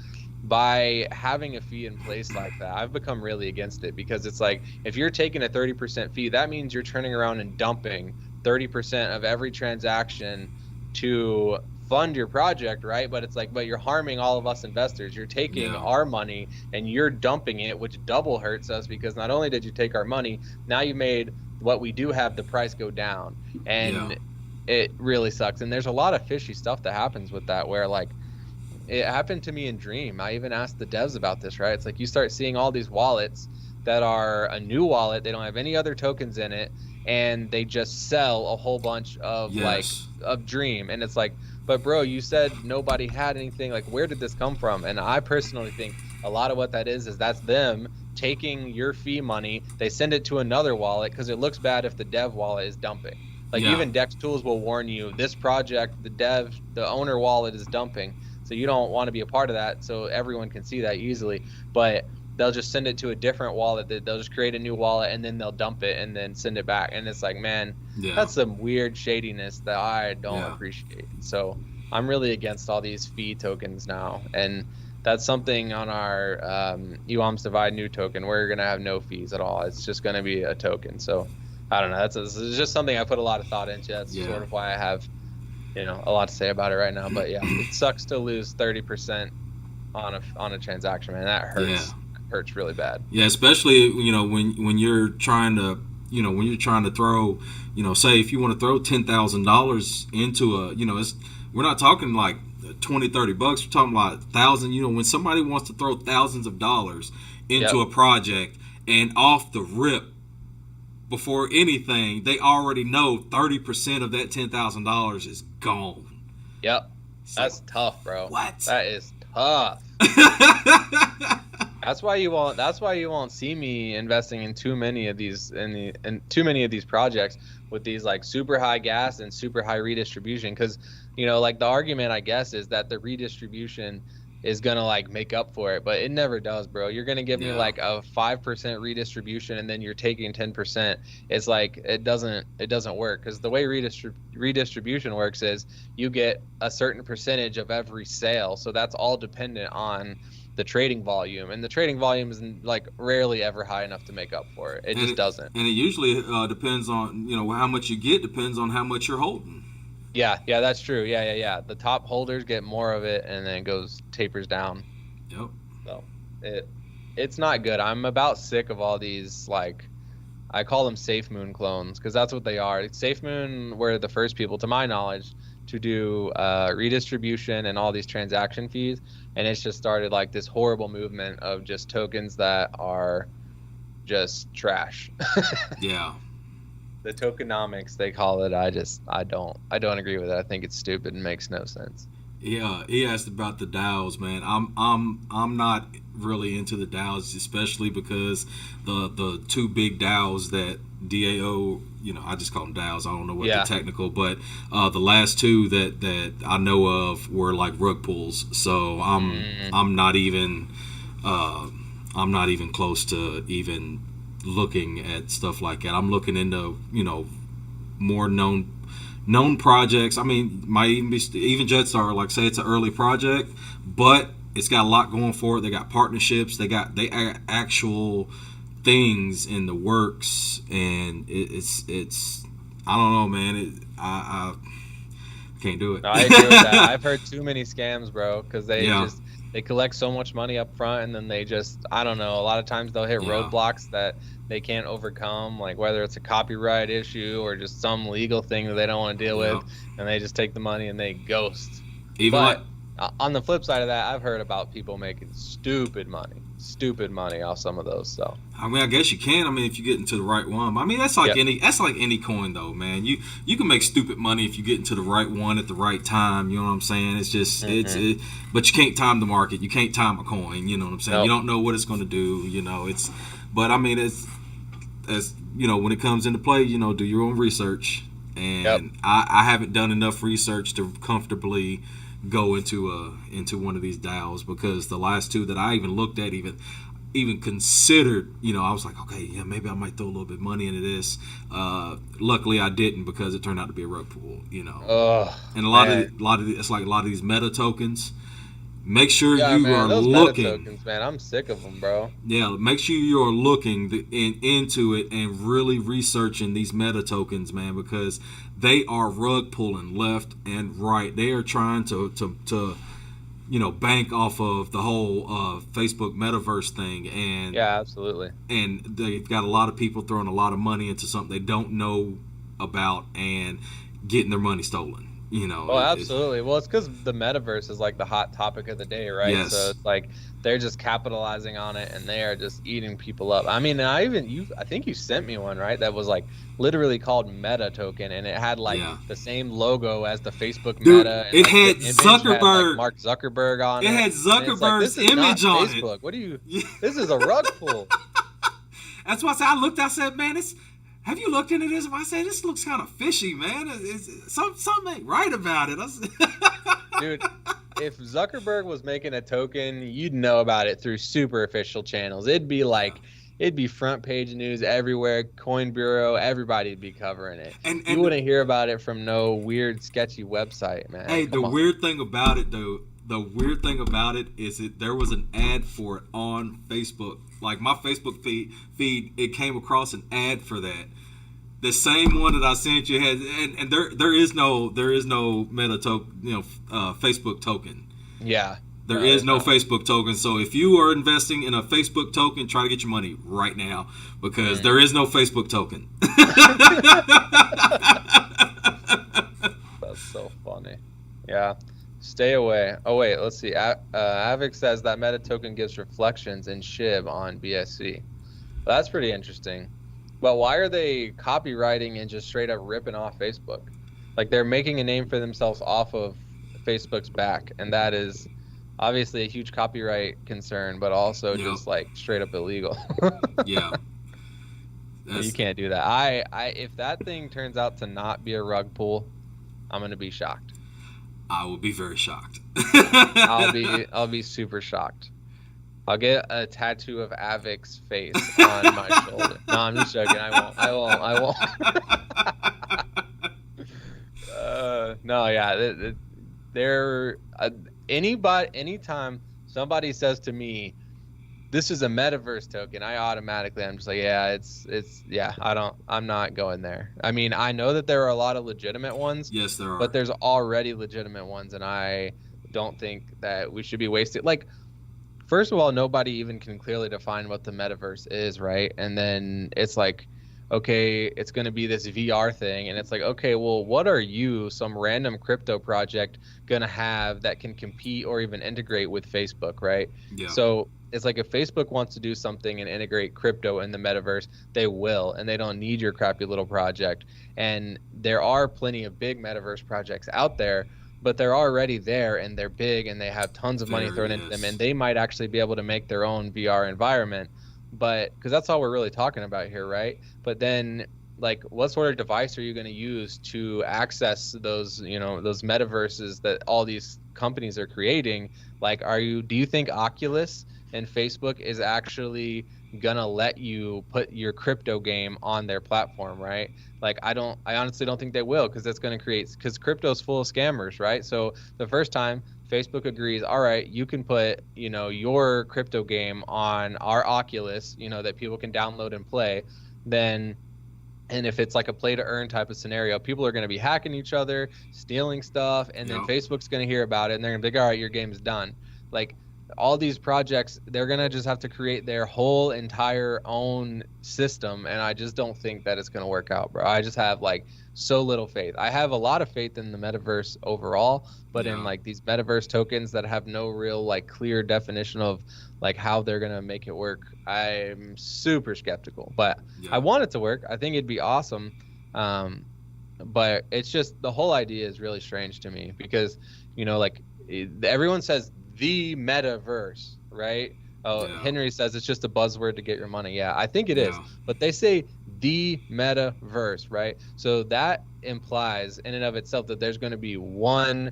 by having a fee in place like that, I've become really against it, because it's like, if you're taking a 30% fee, that means you're turning around and dumping 30% of every transaction to fund your project, right? But it's like, but you're harming all of us investors. You're taking yeah, our money and you're dumping it, which double hurts us, because not only did you take our money, now you made what we do have, the price go down, Yeah. and it really sucks. And there's a lot of fishy stuff that happens with that, where like it happened to me in Dream. I even asked the devs about this, right? It's like you start seeing all these wallets that are a new wallet, they don't have any other tokens in it, and they just sell a whole bunch of like Yes. of Dream. And it's like, but bro, you said nobody had anything. Like, where did this come from? And I personally think a lot of what that is that's them taking your fee money, they send it to another wallet because it looks bad if the dev wallet is dumping. Like Yeah. even Dex Tools will warn you, this project, the owner wallet is dumping. So you don't want to be a part of that, so everyone can see that easily. But they'll just send it to a different wallet. They'll just create a new wallet and then they'll dump it and then send it back. And it's like, man, Yeah. that's some weird shadiness that I don't Yeah. appreciate. So I'm really against all these fee tokens now. And that's something on our UAMS Divide new token. We're going to have no fees at all. It's just going to be a token. So I don't know. It's just something I put a lot of thought into. That's sort of why I have, a lot to say about it right now. But yeah, it sucks to lose 30% on a transaction, man. That hurts. Yeah. It hurts really bad. Yeah, especially when you're trying to throw, say if you want to throw $10,000 into a, we're not talking like 20-30 bucks, we're talking about 1,000. When somebody wants to throw thousands of dollars into a project, and off the rip, before anything, they already know 30% of that $10,000 is gone. Yep. So, that's tough, bro. What? That is tough. That's why you won't see me investing in too many of these too many of these projects with these like super high gas and super high redistribution, because like the argument I guess is that the redistribution is gonna like make up for it, but it never does, bro. You're gonna give me like a 5% redistribution and then you're taking 10%. It's like it doesn't work, because the way redistribution works is you get a certain percentage of every sale, so that's all dependent on the trading volume, and the trading volume is like rarely ever high enough to make up for it. It just doesn't. And it usually depends on how much you get depends on how much you're holding. Yeah, that's true. Yeah. The top holders get more of it, and then it tapers down. Yep. So it's not good. I'm about sick of all these, like, I call them Safe Moon clones, because that's what they are. Safe Moon were the first people, to my knowledge, to do redistribution and all these transaction fees, and it's just started like this horrible movement of just tokens that are just trash. Yeah. The tokenomics, they call it. I don't agree with it. I think it's stupid and makes no sense. Yeah, he asked about the DAOs, man. I'm not really into the DAOs, especially because the two big DAOs that DAO, I just call them DAOs. I don't know what the technical, but the last two that I know of were like rug pulls. So I'm not even close to even looking at stuff like that. I'm looking into more known projects. I mean, might even be even Jetstar. Like, say it's an early project, but it's got a lot going for it. They got partnerships. They got actual things in the works, and it's I don't know, man. I can't do it. No, I agree with that. I've heard too many scams, bro, because they collect so much money up front, and then they just, I don't know, a lot of times they'll hit roadblocks that they can't overcome, like whether it's a copyright issue or just some legal thing that they don't want to deal with, and they just take the money and they ghost. But on the flip side of that, I've heard about people making stupid money off some of those. So I mean, I guess you can. I mean, if you get into the right one. I mean, that's like any coin, though, man. You can make stupid money if you get into the right one at the right time. You know what I'm saying? It's just but you can't time the market. You can't time a coin. You know what I'm saying? Nope. You don't know what it's going to do. But I mean, as when it comes into play, do your own research. And I haven't done enough research to comfortably go into one of these DAOs, because the last two that I even looked at, even considered, I was like, okay, yeah, maybe I might throw a little bit of money into this. Luckily I didn't, because it turned out to be a rug pull, and a lot of it's like a lot of these meta tokens. Make sure you are looking. Meta tokens, man, I'm sick of them, bro. Yeah, make sure you are looking into it and really researching these meta tokens, man, because they are rug pulling left and right. They are trying to bank off of the whole Facebook metaverse thing, Yeah, absolutely. and they've got a lot of people throwing a lot of money into something they don't know about and getting their money stolen. Oh, absolutely. Well, it's because the metaverse is like the hot topic of the day, right? So Yes, it's like they're just capitalizing on it and they are just eating people up. I mean, I think you sent me one, right? That was like literally called Meta Token and it had like yeah, the same logo as the Facebook dude, Meta and it like the had image had like Zuckerberg. Mark Zuckerberg on It it. had And it's like, Zuckerberg's this is image not on it. Facebook. What do you, Yeah. this is a rug pull. That's why I looked. I said, "Man, this. Have you looked into this?" I said, "This looks kind of fishy, man. Something ain't right about it." Dude, if Zuckerberg was making a token, you'd know about it through super official channels. Yeah. It'd be front page news everywhere, Coin Bureau, everybody'd be covering it. And You and wouldn't hear about it from no weird, sketchy website, man. hey, the Come on. weird thing about it though, the weird thing about it is that there was an ad for it on Facebook. Like my Facebook feed, it came across an ad for that. The same one that I sent you had, and there is no Meta token, Facebook token. Yeah. There No, is there's no not. Facebook token. So if you are investing in a Facebook token, try to get your money right now because Mm. there is no Facebook token. That's so funny. Yeah. Stay away. Oh, wait, let's see. Avic says that Meta token gives reflections in SHIB on BSC. Well, that's pretty interesting. But why are they copywriting and just straight up ripping off Facebook? Like they're making a name for themselves off of Facebook's back, and that is obviously a huge copyright concern, but also Yep. just like straight up illegal. Yeah. You That's. can't do that. I if that thing turns out to not be a rug pull, I'm gonna be shocked. I will be very shocked. I'll be super shocked. I'll get a tattoo of Avic's face on my shoulder. No, I'm just joking. I won't. I won't. No, yeah. They're anytime somebody says to me, "This is a metaverse token," I'm just like, yeah, yeah. I'm not going there. I mean, I know that there are a lot of legitimate ones, Yes, there but are. there's already legitimate ones, and I don't think that we should be wasting like. First of all, nobody even can clearly define what the metaverse is, right? And then it's like, okay, it's going to be this VR thing. And it's like, okay, well, what are you, some random crypto project, going to have that can compete or even integrate with Facebook, right? Yeah. So it's like if Facebook wants to do something and integrate crypto in the metaverse, they will, and they don't need your crappy little project. And there are plenty of big metaverse projects out there, but they're already there and they're big and they have tons of money There, thrown into them and yes. they might actually be able to make their own VR environment. But because that's all we're really talking about here, right? But then like what sort of device are you going to use to access those, those metaverses that all these companies are creating? Like do you think Oculus and Facebook is actually gonna let you put your crypto game on their platform, right? Like I honestly don't think they will because that's going to create because crypto's full of scammers, right? So the first time Facebook agrees, all right, you can put, your crypto game on our Oculus, that people can download and play, then and if it's like a play to earn type of scenario, people are going to be hacking each other, stealing stuff, and then Yep. Facebook's going to hear about it and they're going to be like, all right, your game's done. Like all these projects, they're going to just have to create their whole entire own system. And I just don't think that it's going to work out, bro. I just have like so little faith. I have a lot of faith in the metaverse overall, but in Yeah. like these metaverse tokens that have no real like clear definition of like how they're going to make it work, I'm super skeptical. But Yeah. I want it to work. I think it'd be awesome. But it's just the whole idea is really strange to me because, like everyone says the metaverse, right? Oh, Yeah. Henry says it's just a buzzword to get your money. Yeah, I think it is. Yeah. But they say the metaverse, right? So that implies in and of itself that there's going to be one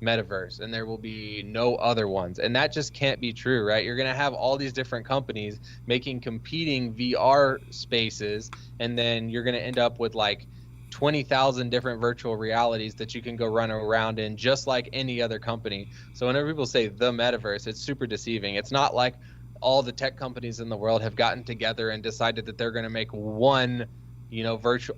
metaverse and there will be no other ones, and that just can't be true, right? You're going to have all these different companies making competing VR spaces, and then you're going to end up with like 20,000 different virtual realities that you can go run around in just like any other company. So whenever people say the metaverse, it's super deceiving. It's not like all the tech companies in the world have gotten together and decided that they're going to make one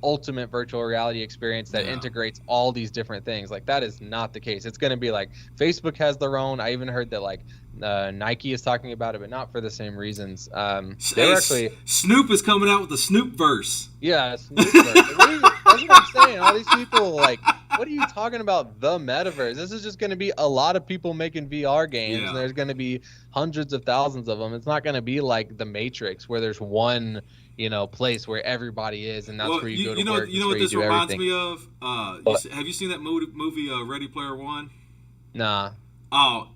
ultimate virtual reality experience that Yeah. integrates all these different things. Like that is not the case. It's going to be like Facebook has their own. I even heard that like Nike is talking about it, but not for the same reasons. They Hey, were actually, Snoop is coming out with the Snoop verse. yeah, Snoopverse. Like, that's what I'm saying. All these people like, what are you talking about? The metaverse. This is just going to be a lot of people making VR games, and Yeah. there's going to be hundreds of thousands of them. It's not going to be like the Matrix, where there's one, place where everybody is, and that's Well, where you you, go to you know work. you That's know where what you this do reminds everything. me of? But Have you seen that movie Ready Player One? nah, Oh,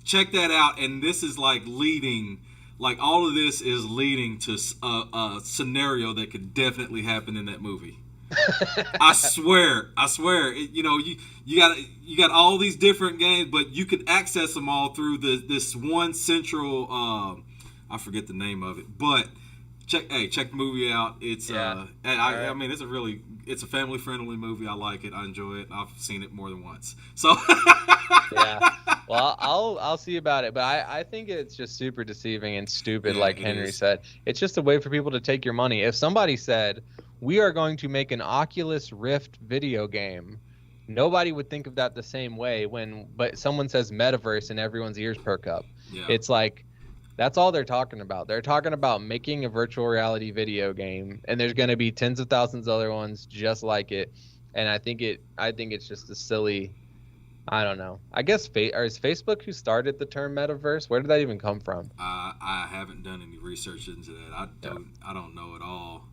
check that out. And this is like leading, like all of this is leading to a scenario that could definitely happen in that movie. I swear, you got all these different games, but you could access them all through this one central. I forget the name of it, but check the movie out. It's yeah. All I right. mean it's a family friendly movie. I like it. I enjoy it. I've seen it more than once. So Yeah. Well, I'll see about it, but I think it's just super deceiving and stupid, yeah, like it Henry is. said. It's just a way for people to take your money. If somebody said, "We are going to make an Oculus Rift video game," nobody would think of that the same way but someone says metaverse and everyone's ears perk up. Yeah. It's like that's all they're talking about. They're talking about making a virtual reality video game, and there's going to be tens of thousands of other ones just like it. And I think it's just a silly. I don't know. I guess or is Facebook who started the term metaverse? Where did that even come from? I haven't done any research into that. Yeah. I don't know at all.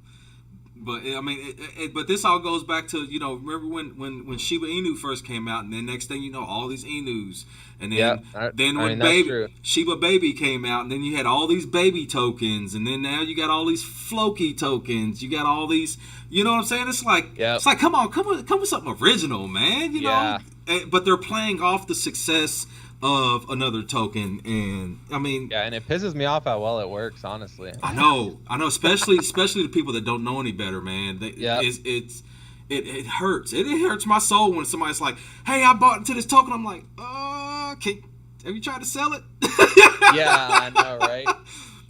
But I mean, but this all goes back to remember when Shiba Inu first came out, and then next thing you know, all these Inus, and Yeah. then I when mean, that's baby true. Shiba Baby came out, and then you had all these baby tokens, and then now you got all these Floki tokens. You got all these, you know what I'm saying? Yep. It's like come with something original, man. Yeah. But they're playing off the success of another token, and I mean, Yeah. And it pisses me off how well it works, honestly. I know, especially the people that don't know any better, man. Yep. It hurts. It hurts my soul when somebody's like, "Hey, I bought into this token." I'm like, have you tried to sell it?" Yeah, I know, right?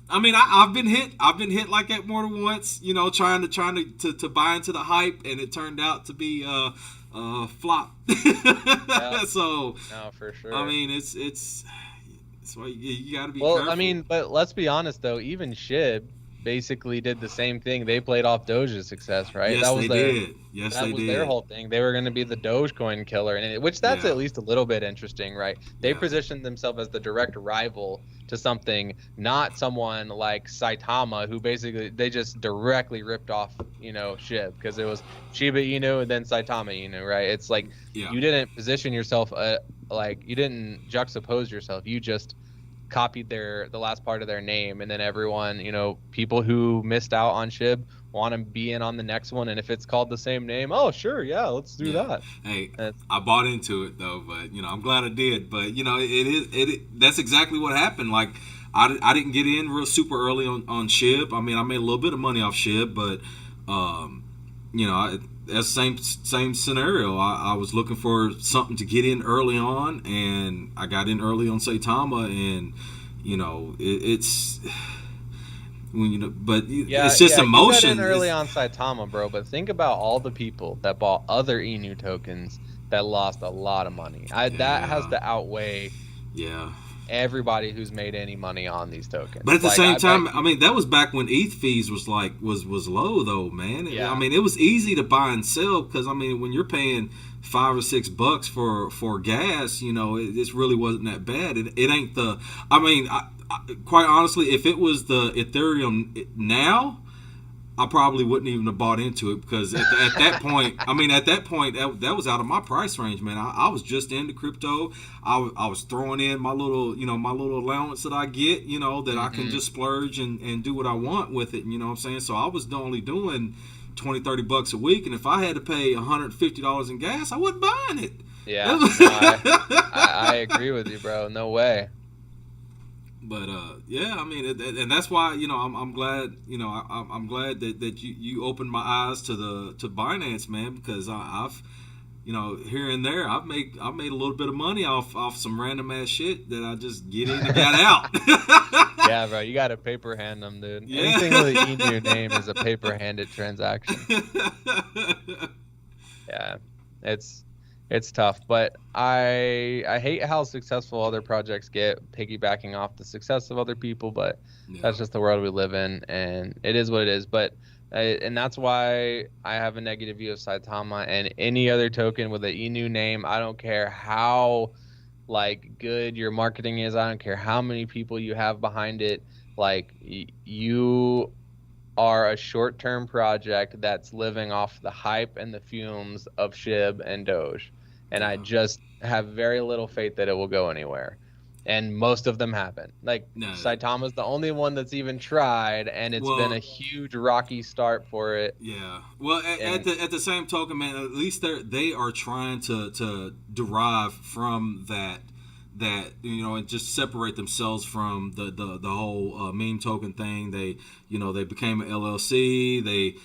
I mean, I've been hit. I've been hit like that more than once. Trying to buy into the hype, and it turned out to be flop. Yeah. So, No, for sure. I mean, it's why you got to be Well, I careful. mean, but let's be honest though, even Shib basically did the same thing. They played off Doge's success, right? Yes, they did. Yes, That they was their did. whole thing. They were going to be the Dogecoin killer, which that's Yeah, at least a little bit interesting, right? They yeah. positioned themselves as the direct rival to something, not someone like Saitama, who basically they just directly ripped off, Shib because it was Shiba Inu and then Saitama Inu, right? It's like Yeah. you didn't position yourself, like you didn't juxtapose yourself. You just copied the last part of their name, and then everyone, people who missed out on Shib want to be in on the next one, and if it's called the same name, oh sure, yeah, let's do Yeah. that. Hey, And, I bought into it though, but I'm glad I did. But that's exactly what happened. Like I didn't get in real super early on Shib. I mean, I made a little bit of money off Shib, but that's the same scenario. I was looking for something to get in early on, and I got in early on Saitama, and it's but yeah, it's just yeah, you got in emotion. early on Saitama, bro, but think about all the people that bought other Inu tokens that lost a lot of money. That has Yeah, to outweigh yeah. everybody who's made any money on these But tokens. at the Like same I bet time, I you, mean, that was back when ETH fees was low though, man. I yeah, mean, it was easy to buy and sell because I mean, when you're paying $5 or $6 for gas, this really wasn't that bad. It ain't the. I mean, quite honestly, if it was the Ethereum now, I probably wouldn't even have bought into it because at that point, I mean, at that point, that was out of my price range, man. I was just into crypto. I was throwing in my little allowance that I get, that I can hmm just splurge and do what I want with it. You know what I'm saying? So I was only doing 20-30 bucks a week, and if I had to pay $150 in gas, I wasn't buying it. yeah, no, I agree with you, bro. No way. But yeah, I mean, and that's why I'm glad I'm glad that you opened my eyes to Binance, man, because I've here and there I've made a little bit of money off some random ass shit that I just get in and get out. Yeah, bro, you got to paper hand them, dude. Yeah. Anything with an emu name is a paper handed transaction. Yeah, it's it's tough, but I hate how successful other projects get piggybacking off the success of other people, but Yeah. that's just the world we live in, and it is what it is. But and that's why I have a negative view of Saitama and any other token with an Inu name. I don't care how like good your marketing is. I don't care how many people you have behind it. Like you are a short-term project that's living off the hype and the fumes of SHIB and Doge. And I Yeah. just have very little faith that it will go anywhere. And most of them haven't. Like No. Saitama's the only one that's even tried, and it's been a Well, huge rocky start for it. yeah. Well, And at the same token, man, at least they are trying to derive from that and just separate themselves from the whole meme token thing. They they became an LLC. They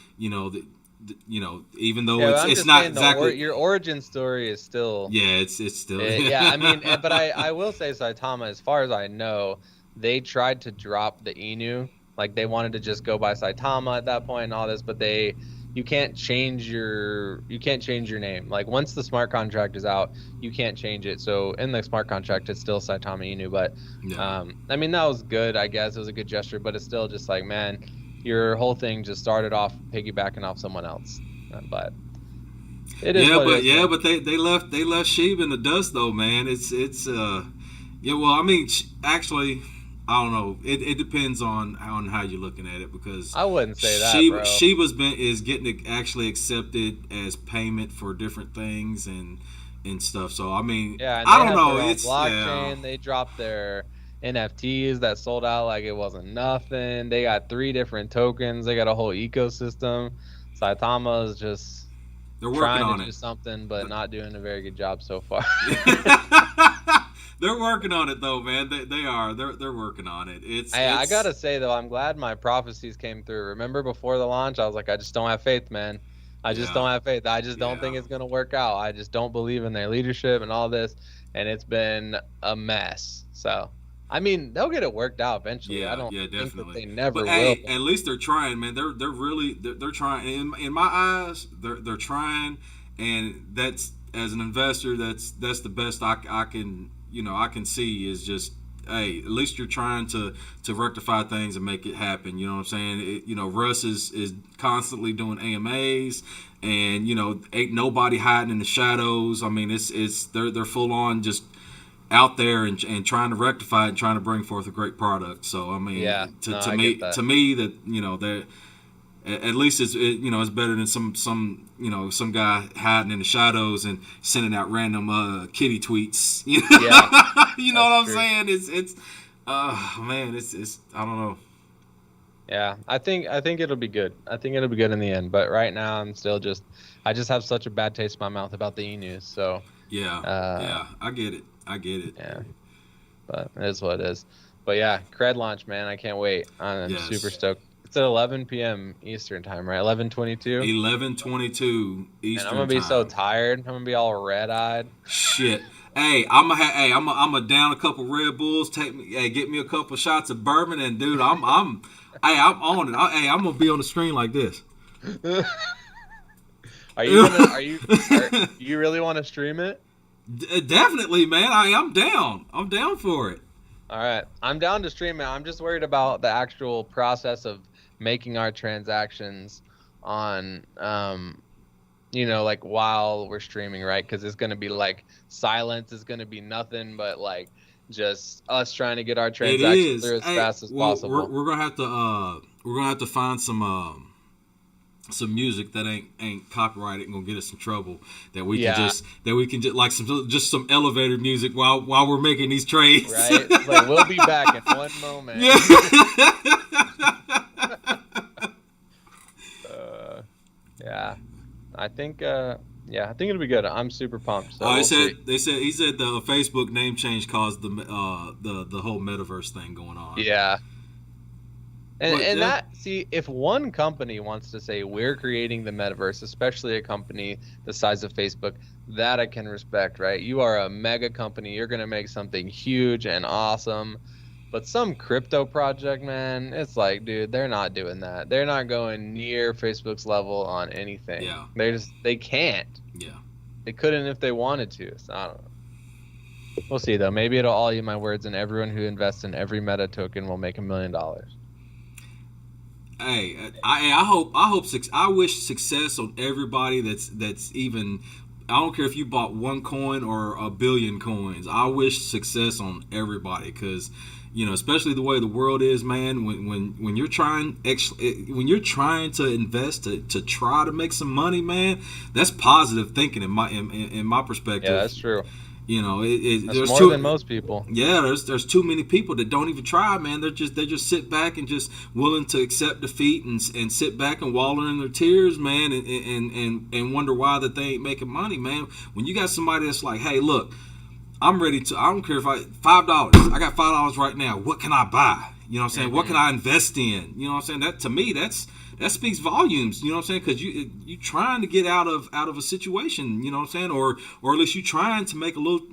even though yeah, it's I'm it's just not saying exactly. your origin story is still Yeah, it's still. yeah, I mean, but I will say Saitama, as far as I know, they tried to drop the Inu. Like they wanted to just go by Saitama at that point and all this, but you can't change your name. Like once the smart contract is out, you can't change it. So in the smart contract, it's still Saitama Inu. But Yeah. I mean that was good, I guess. It was a good gesture, but it's still just like, man, your whole thing just started off piggybacking off someone else. But it is Yeah, what it but is, man. they left Sheeb in the dust though, man. It's yeah. Well, I mean, actually, I don't know. It depends on how you're looking at it because I wouldn't say that, bro. Sheba's been is getting actually accepted as payment for different things and stuff. So I mean, Yeah, and I they don't have know. their own It's yeah. blockchain. They dropped their NFTs that sold out like it wasn't nothing. They got 3 different tokens. They got a whole ecosystem. Saitama is just They're working trying to on do it. something, but not doing a very good job so far. They're working on it though, man. They are. They're working on it. I It's gotta say though, I'm glad my prophecies came through. Remember before the launch, I was like, I just don't have faith, man. I just yeah, don't have faith. I just don't yeah. think it's gonna work out. I just don't believe in their leadership and all this, and it's been a mess. So, I mean, they'll get it worked out eventually. I Yeah, don't yeah, think that definitely. they But never will. hey, at least they're trying, man. They're really they're trying. In my eyes, they're trying, and that's as an investor, that's the best I can I can see is just hey, at least you're trying to rectify things and make it happen. You know what I'm saying? Russ is constantly doing AMAs, and ain't nobody hiding in the shadows. I mean, it's they're full on just out there and trying to rectify it and trying to bring forth a great product. So I Yeah, mean, no, I get that. to me that they're at least it's better than some guy hiding in the shadows and sending out random kitty tweets. Yeah, You know that's what I'm true. saying? It's man, it's I don't know. Yeah, I think it'll be good. I think it'll be good in the end. But right now, I just have such a bad taste in my mouth about the e-news. So, Yeah, uh, yeah, I get it. I get it. yeah. But it is what it is. But yeah, cred launch, man. I can't wait. I'm super Yes. stoked. It's at 11 p.m. Eastern time, right? 11:22. 11:22 And I'm gonna Eastern be so time. tired. I'm gonna be all red-eyed. Shit. Hey, I'm a down a couple Red Bulls. Take me, hey, get me a couple shots of bourbon, and dude, hey, I'm on it. Hey, I'm gonna be on the screen like this. Are you really want to stream it? Definitely, man. I'm down. I'm down for it. All right. I'm down to stream it. I'm just worried about the actual process of making our transactions on like while we're streaming, right? Because it's gonna be like silence is gonna be nothing but like just us trying to get our It transaction is. through as Hey, fast as well, possible. we're gonna have to find some music that ain't copyrighted and gonna get us in trouble Yeah, that we can just like some elevator music while we're making these trades. right. It's like we'll be back in one moment. Yeah. Yeah. I think I think it'll be good. I'm super pumped. So He we'll see. he said the Facebook name change caused the whole metaverse thing going on. Yeah. But And yeah, that, see, if one company wants to say we're creating the metaverse, especially a company the size of Facebook, that I can respect, right? You are a mega company. You're going to make something huge and awesome. But some crypto project, man, it's like, dude, they're not doing that. They're not going near Facebook's level on anything. Yeah. They can't. Yeah. They couldn't if they wanted to. So I don't know. We'll see though. Maybe it'll all eat my words, and everyone who invests in every Meta token will make $1 million. Hey, I wish success on everybody that's even. I don't care if you bought one coin or a billion coins. I wish success on everybody because, especially the way the world is, man. When you're trying to invest to try to make some money, man, that's positive thinking in my perspective. Yeah, that's true. That's there's more than most people. Yeah, there's too many people that don't even try, man. They just sit back and just willing to accept defeat and sit back and wallow in their tears, man, and wonder why that they ain't making money, man. When you got somebody that's like, hey, look, I'm ready to. I don't care if $5. I got $5 right now. What can I buy? You know what I'm saying? Mm-hmm. What can I invest in? You know what I'm saying? That to me, that speaks volumes. You know what I'm saying? Because you trying to get out of a situation. You know what I'm saying? Or at least you trying to make a little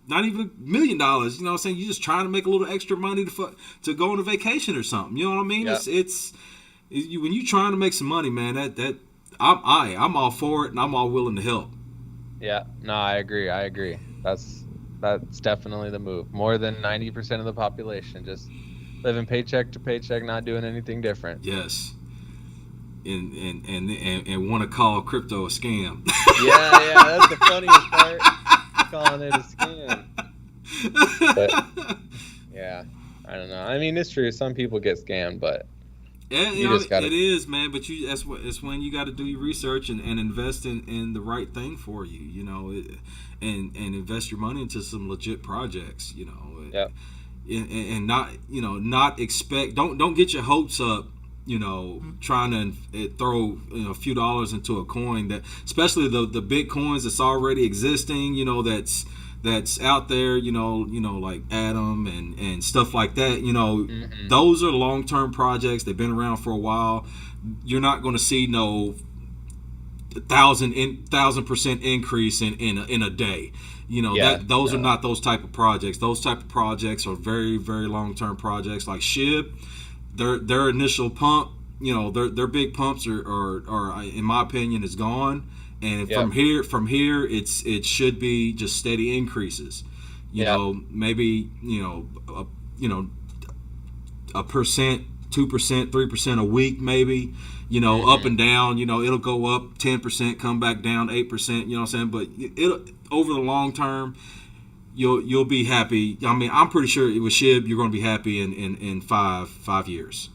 not even $1 million. You know what I'm saying? You just trying to make a little extra money to go on a vacation or something. You know what I mean? Yep. It's when you trying to make some money, man. That I'm all for it and I'm all willing to help. Yeah, no, I agree. That's definitely the move. More than 90% of the population just living paycheck to paycheck, not doing anything different. Yes. And want to call crypto a scam. Yeah, that's the funniest part. Calling it a scam. But yeah, I don't know. I mean, it's true. Some people get scammed, but it is, man. But it's when you got to do your research and invest in the right thing for you, and invest your money into some legit projects, Yeah. And not expect. Don't get your hopes up. Trying to throw a few dollars into a coin that, especially the big coins that's already existing, that's out there, like Atom and stuff like that. Mm-hmm. Those are long-term projects. They've been around for a while. You're not going to see no 1,000% increase in a day. Those are not those type of projects. Those type of projects are very, very long-term projects like SHIB. Their initial pump, their big pumps are in my opinion is gone, and from here it should be just steady increases. Maybe a percent, 2%, 3% a week, maybe. Up and down. It'll go up 10%, come back down 8%. You know what I'm saying? But it over the long term, you'll be happy. I mean, I'm pretty sure with SHIB you're going to be happy in 5 years.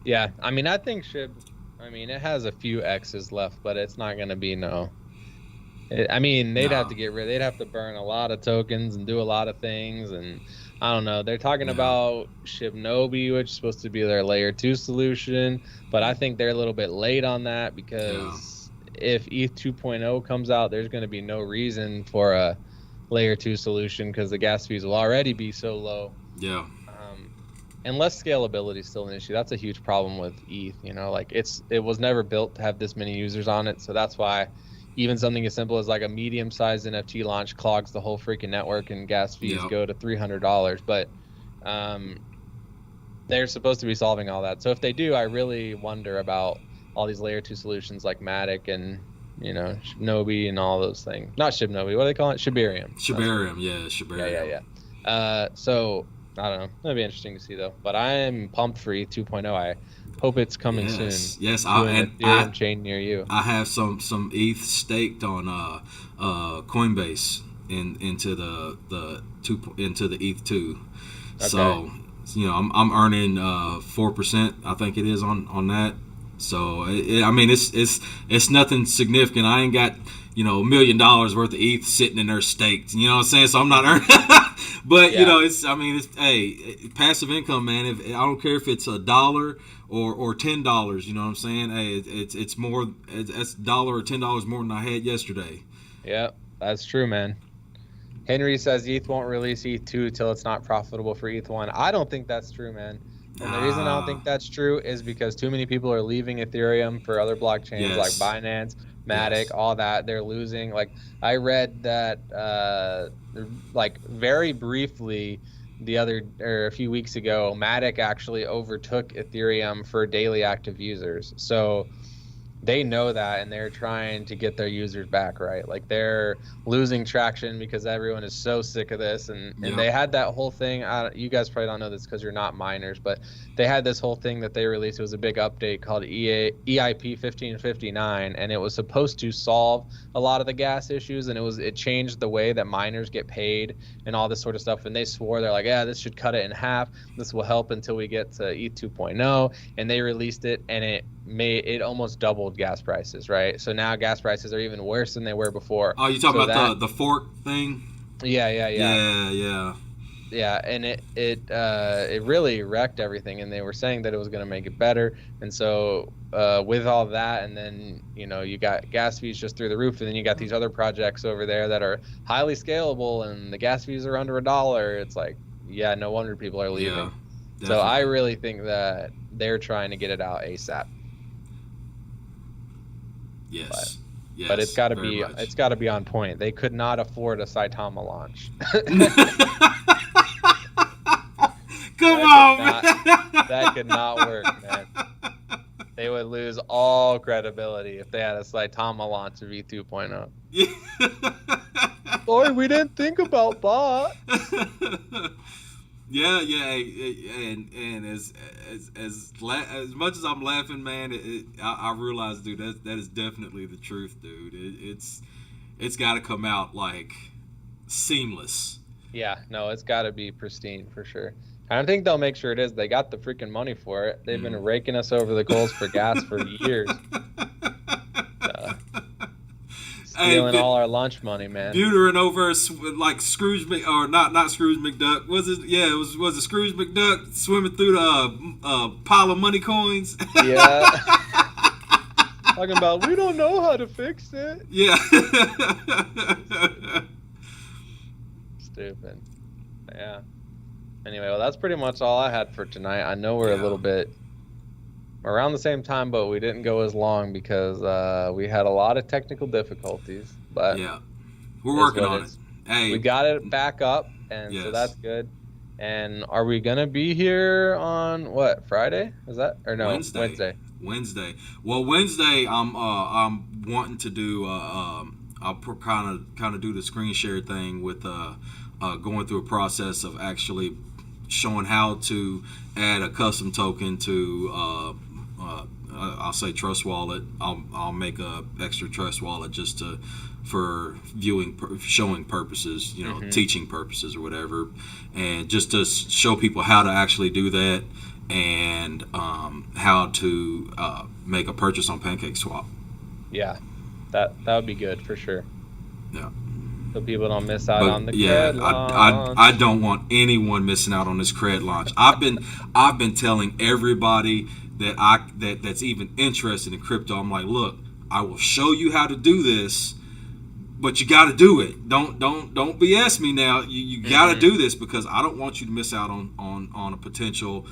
Yeah, I mean, I think SHIB. I mean, it has a few X's left, but it's not going to be no. They'd have to get rid. They'd have to burn a lot of tokens and do a lot of things, and I don't know. They're talking about Shibnobi, which is supposed to be their layer 2 solution, but I think they're a little bit late on that because if ETH 2.0 comes out, there's going to be no reason for a layer 2 solution because the gas fees will already be so low. Yeah. Unless scalability is still an issue, that's a huge problem with ETH. It was never built to have this many users on it, so that's why even something as simple as like a medium-sized NFT launch clogs the whole freaking network, and gas fees go to $300. But they're supposed to be solving all that. So if they do, I really wonder about all these layer 2 solutions like Matic and Shibnobi and all those things. Not Shibnobi. What do they call it? Shibarium. Shibarium. Yeah. So I don't know. That'd be interesting to see though. But I am pumped for ETH 2.0. I hope it's coming soon. Yes, I chain near you. I have some ETH staked on Coinbase into the ETH 2. Okay. So I'm earning 4%. I think it is on that. So it's nothing significant. I ain't got $1 million worth of ETH sitting in there staked. You know what I'm saying? So I'm not earning. But it's passive income, man. If I don't care if it's $1 or $10, you know what I'm saying? Hey, it's more. That's $1 or $10 more than I had yesterday. Yeah, that's true, man. Henry says ETH won't release ETH 2 till it's not profitable for ETH 1. I don't think that's true, man. And the reason I don't think that's true is because too many people are leaving Ethereum for other blockchains like Binance, Matic, all that. They're losing. Like I read that, very briefly, a few weeks ago, Matic actually overtook Ethereum for daily active users. So they know that, and they're trying to get their users back, right? Like they're losing traction because everyone is so sick of this, and Yep. they had that whole thing. You guys probably don't know this because you're not miners, but they had this whole thing that they released. It was a big update called EIP 1559, and it was supposed to solve a lot of the gas issues, and it changed the way that miners get paid and all this sort of stuff. And they swore, they're like, yeah, this should cut it in half. This will help until we get to ETH 2.0, and they released it, and it almost doubled gas prices, right? So now gas prices are even worse than they were before. Oh, you talking about the fork thing? Yeah. Yeah, And it really wrecked everything, and they were saying that it was going to make it better. And so with all that, and then you got gas fees just through the roof, and then you got these other projects over there that are highly scalable, and the gas fees are under $1. It's like, yeah, no wonder people are leaving. Yeah, so I really think that they're trying to get it out ASAP. Yes. But it's got to be on point. They could not afford a Saitama launch. Come on, man. That could not work, man. They would lose all credibility if they had a Saitama launch of ETH 2.0. Sorry, we didn't think about that. Yeah, and as much as I'm laughing, man, I realize, dude, that is definitely the truth, dude. It's got to come out like seamless. Yeah, no, it's got to be pristine for sure. I don't think they'll make sure it is. They got the freaking money for it. They've been raking us over the coals for gas for years. Stealing all our lunch money, man. Butering over like Scrooge or not Scrooge McDuck. Was it Scrooge McDuck swimming through the pile of money coins? Yeah. Talking about, we don't know how to fix it. Yeah. Stupid. Yeah. Anyway, well, that's pretty much all I had for tonight. I know we're a little bit around the same time, but we didn't go as long because we had a lot of technical difficulties. But yeah, we're working on it. Hey, we got it back up, and so that's good. And are we gonna be here on what, Friday? Is that, or no, Wednesday? Well, Wednesday I'm wanting to do I'll kind of do the screen share thing with going through a process of actually showing how to add a custom token to I'll say Trust Wallet. I'll make a extra Trust Wallet just for showing purposes, teaching purposes or whatever, and just to show people how to actually do that, and how to make a purchase on PancakeSwap. Yeah, that would be good for sure. Yeah. So people don't miss out on the cred launch. I don't want anyone missing out on this cred launch. I've been telling everybody that's even interested in crypto. I'm like, look, I will show you how to do this, but you got to do it. Don't BS me now. You got to do this because I don't want you to miss out on a potential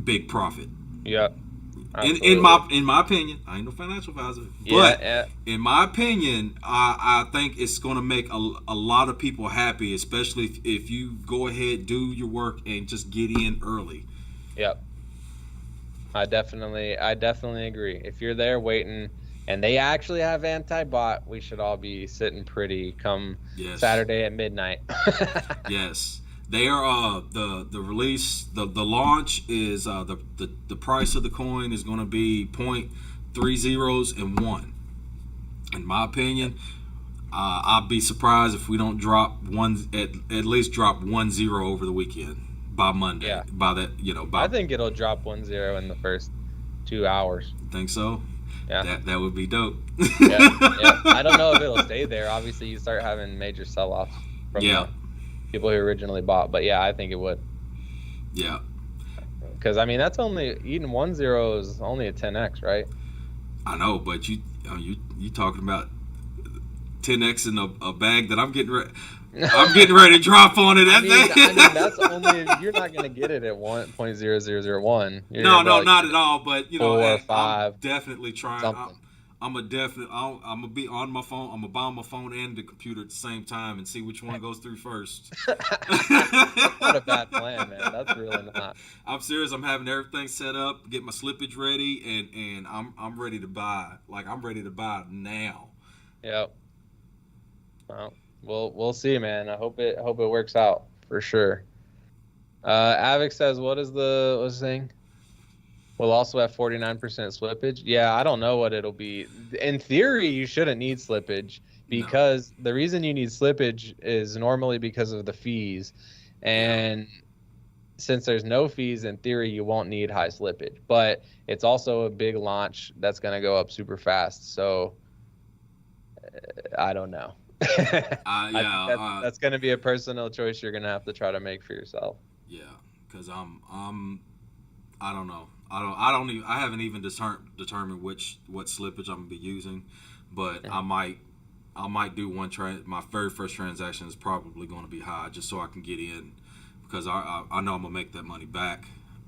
big profit. Yep. In my opinion, I ain't no financial advisor, but in my opinion, I think it's going to make a lot of people happy, especially if you go ahead, do your work, and just get in early. Yep. I definitely agree. If you're there waiting, and they actually have anti-bot, we should all be sitting pretty come Saturday at midnight. Yes. They are the release, the launch is the price of the coin is going to be 0.3 zeros and 1. In my opinion, I'd be surprised if we don't drop at least drop 1 0 over the weekend by Monday. Yeah. By that, I think it'll drop 1 0 in the first 2 hours. Think so? Yeah. That would be dope. Yeah. I don't know if it'll stay there. Obviously, you start having major sell-offs from people who originally bought, but yeah, I think it would. Yeah. Because I mean, that's only eating 1 0 is only a 10x, right? I know, but you talking about 10x in a bag that I'm getting ready to drop on it. I mean, that's only you're not going to get it at 1.0001. No, not at all. But 4 or 5. I'm definitely trying. Something. I'm a definite. I'm gonna be on my phone. I'm gonna buy on my phone and the computer at the same time and see which one goes through first. That's not a bad plan, man. That's really not. I'm serious. I'm having everything set up, get my slippage ready, and I'm ready to buy. Like I'm ready to buy now. Yep. Well, we'll see, man. I hope it works out for sure. Avic says, what's the thing? We'll also have 49% slippage. Yeah, I don't know what it'll be. In theory, you shouldn't need slippage No. because the reason you need slippage is normally because of the fees. Yeah. And since there's no fees, in theory, you won't need high slippage. But it's also a big launch that's going to go up super fast. So I don't know. I think Yeah. that's going to be a personal choice you're going to have to try to make for yourself. Yeah. Because I don't know. I don't even. I haven't even determined what slippage I'm gonna be using, but Mhm. I might do one. My very first transaction is probably going to be high, just so I can get in, because I know I'm gonna make that money back,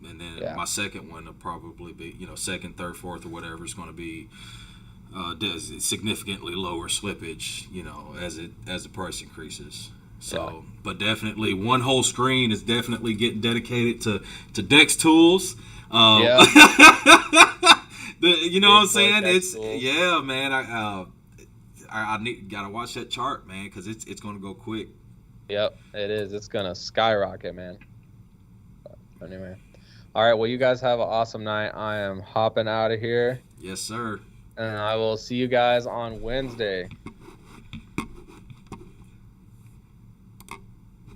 and then Yeah. my second one will probably be, second, third, fourth, or whatever is going to be significantly lower slippage, as the price increases. So, but definitely one whole screen is definitely getting dedicated to Dex tools. Yeah. You know what I'm Big boy saying? Dex It's tools. yeah, man. I gotta watch that chart, man, because it's gonna go quick. Yep, it is. It's gonna skyrocket, man. But anyway. All right, well, you guys have an awesome night. I am hopping out of here, Yes, sir. and I will see you guys on Wednesday.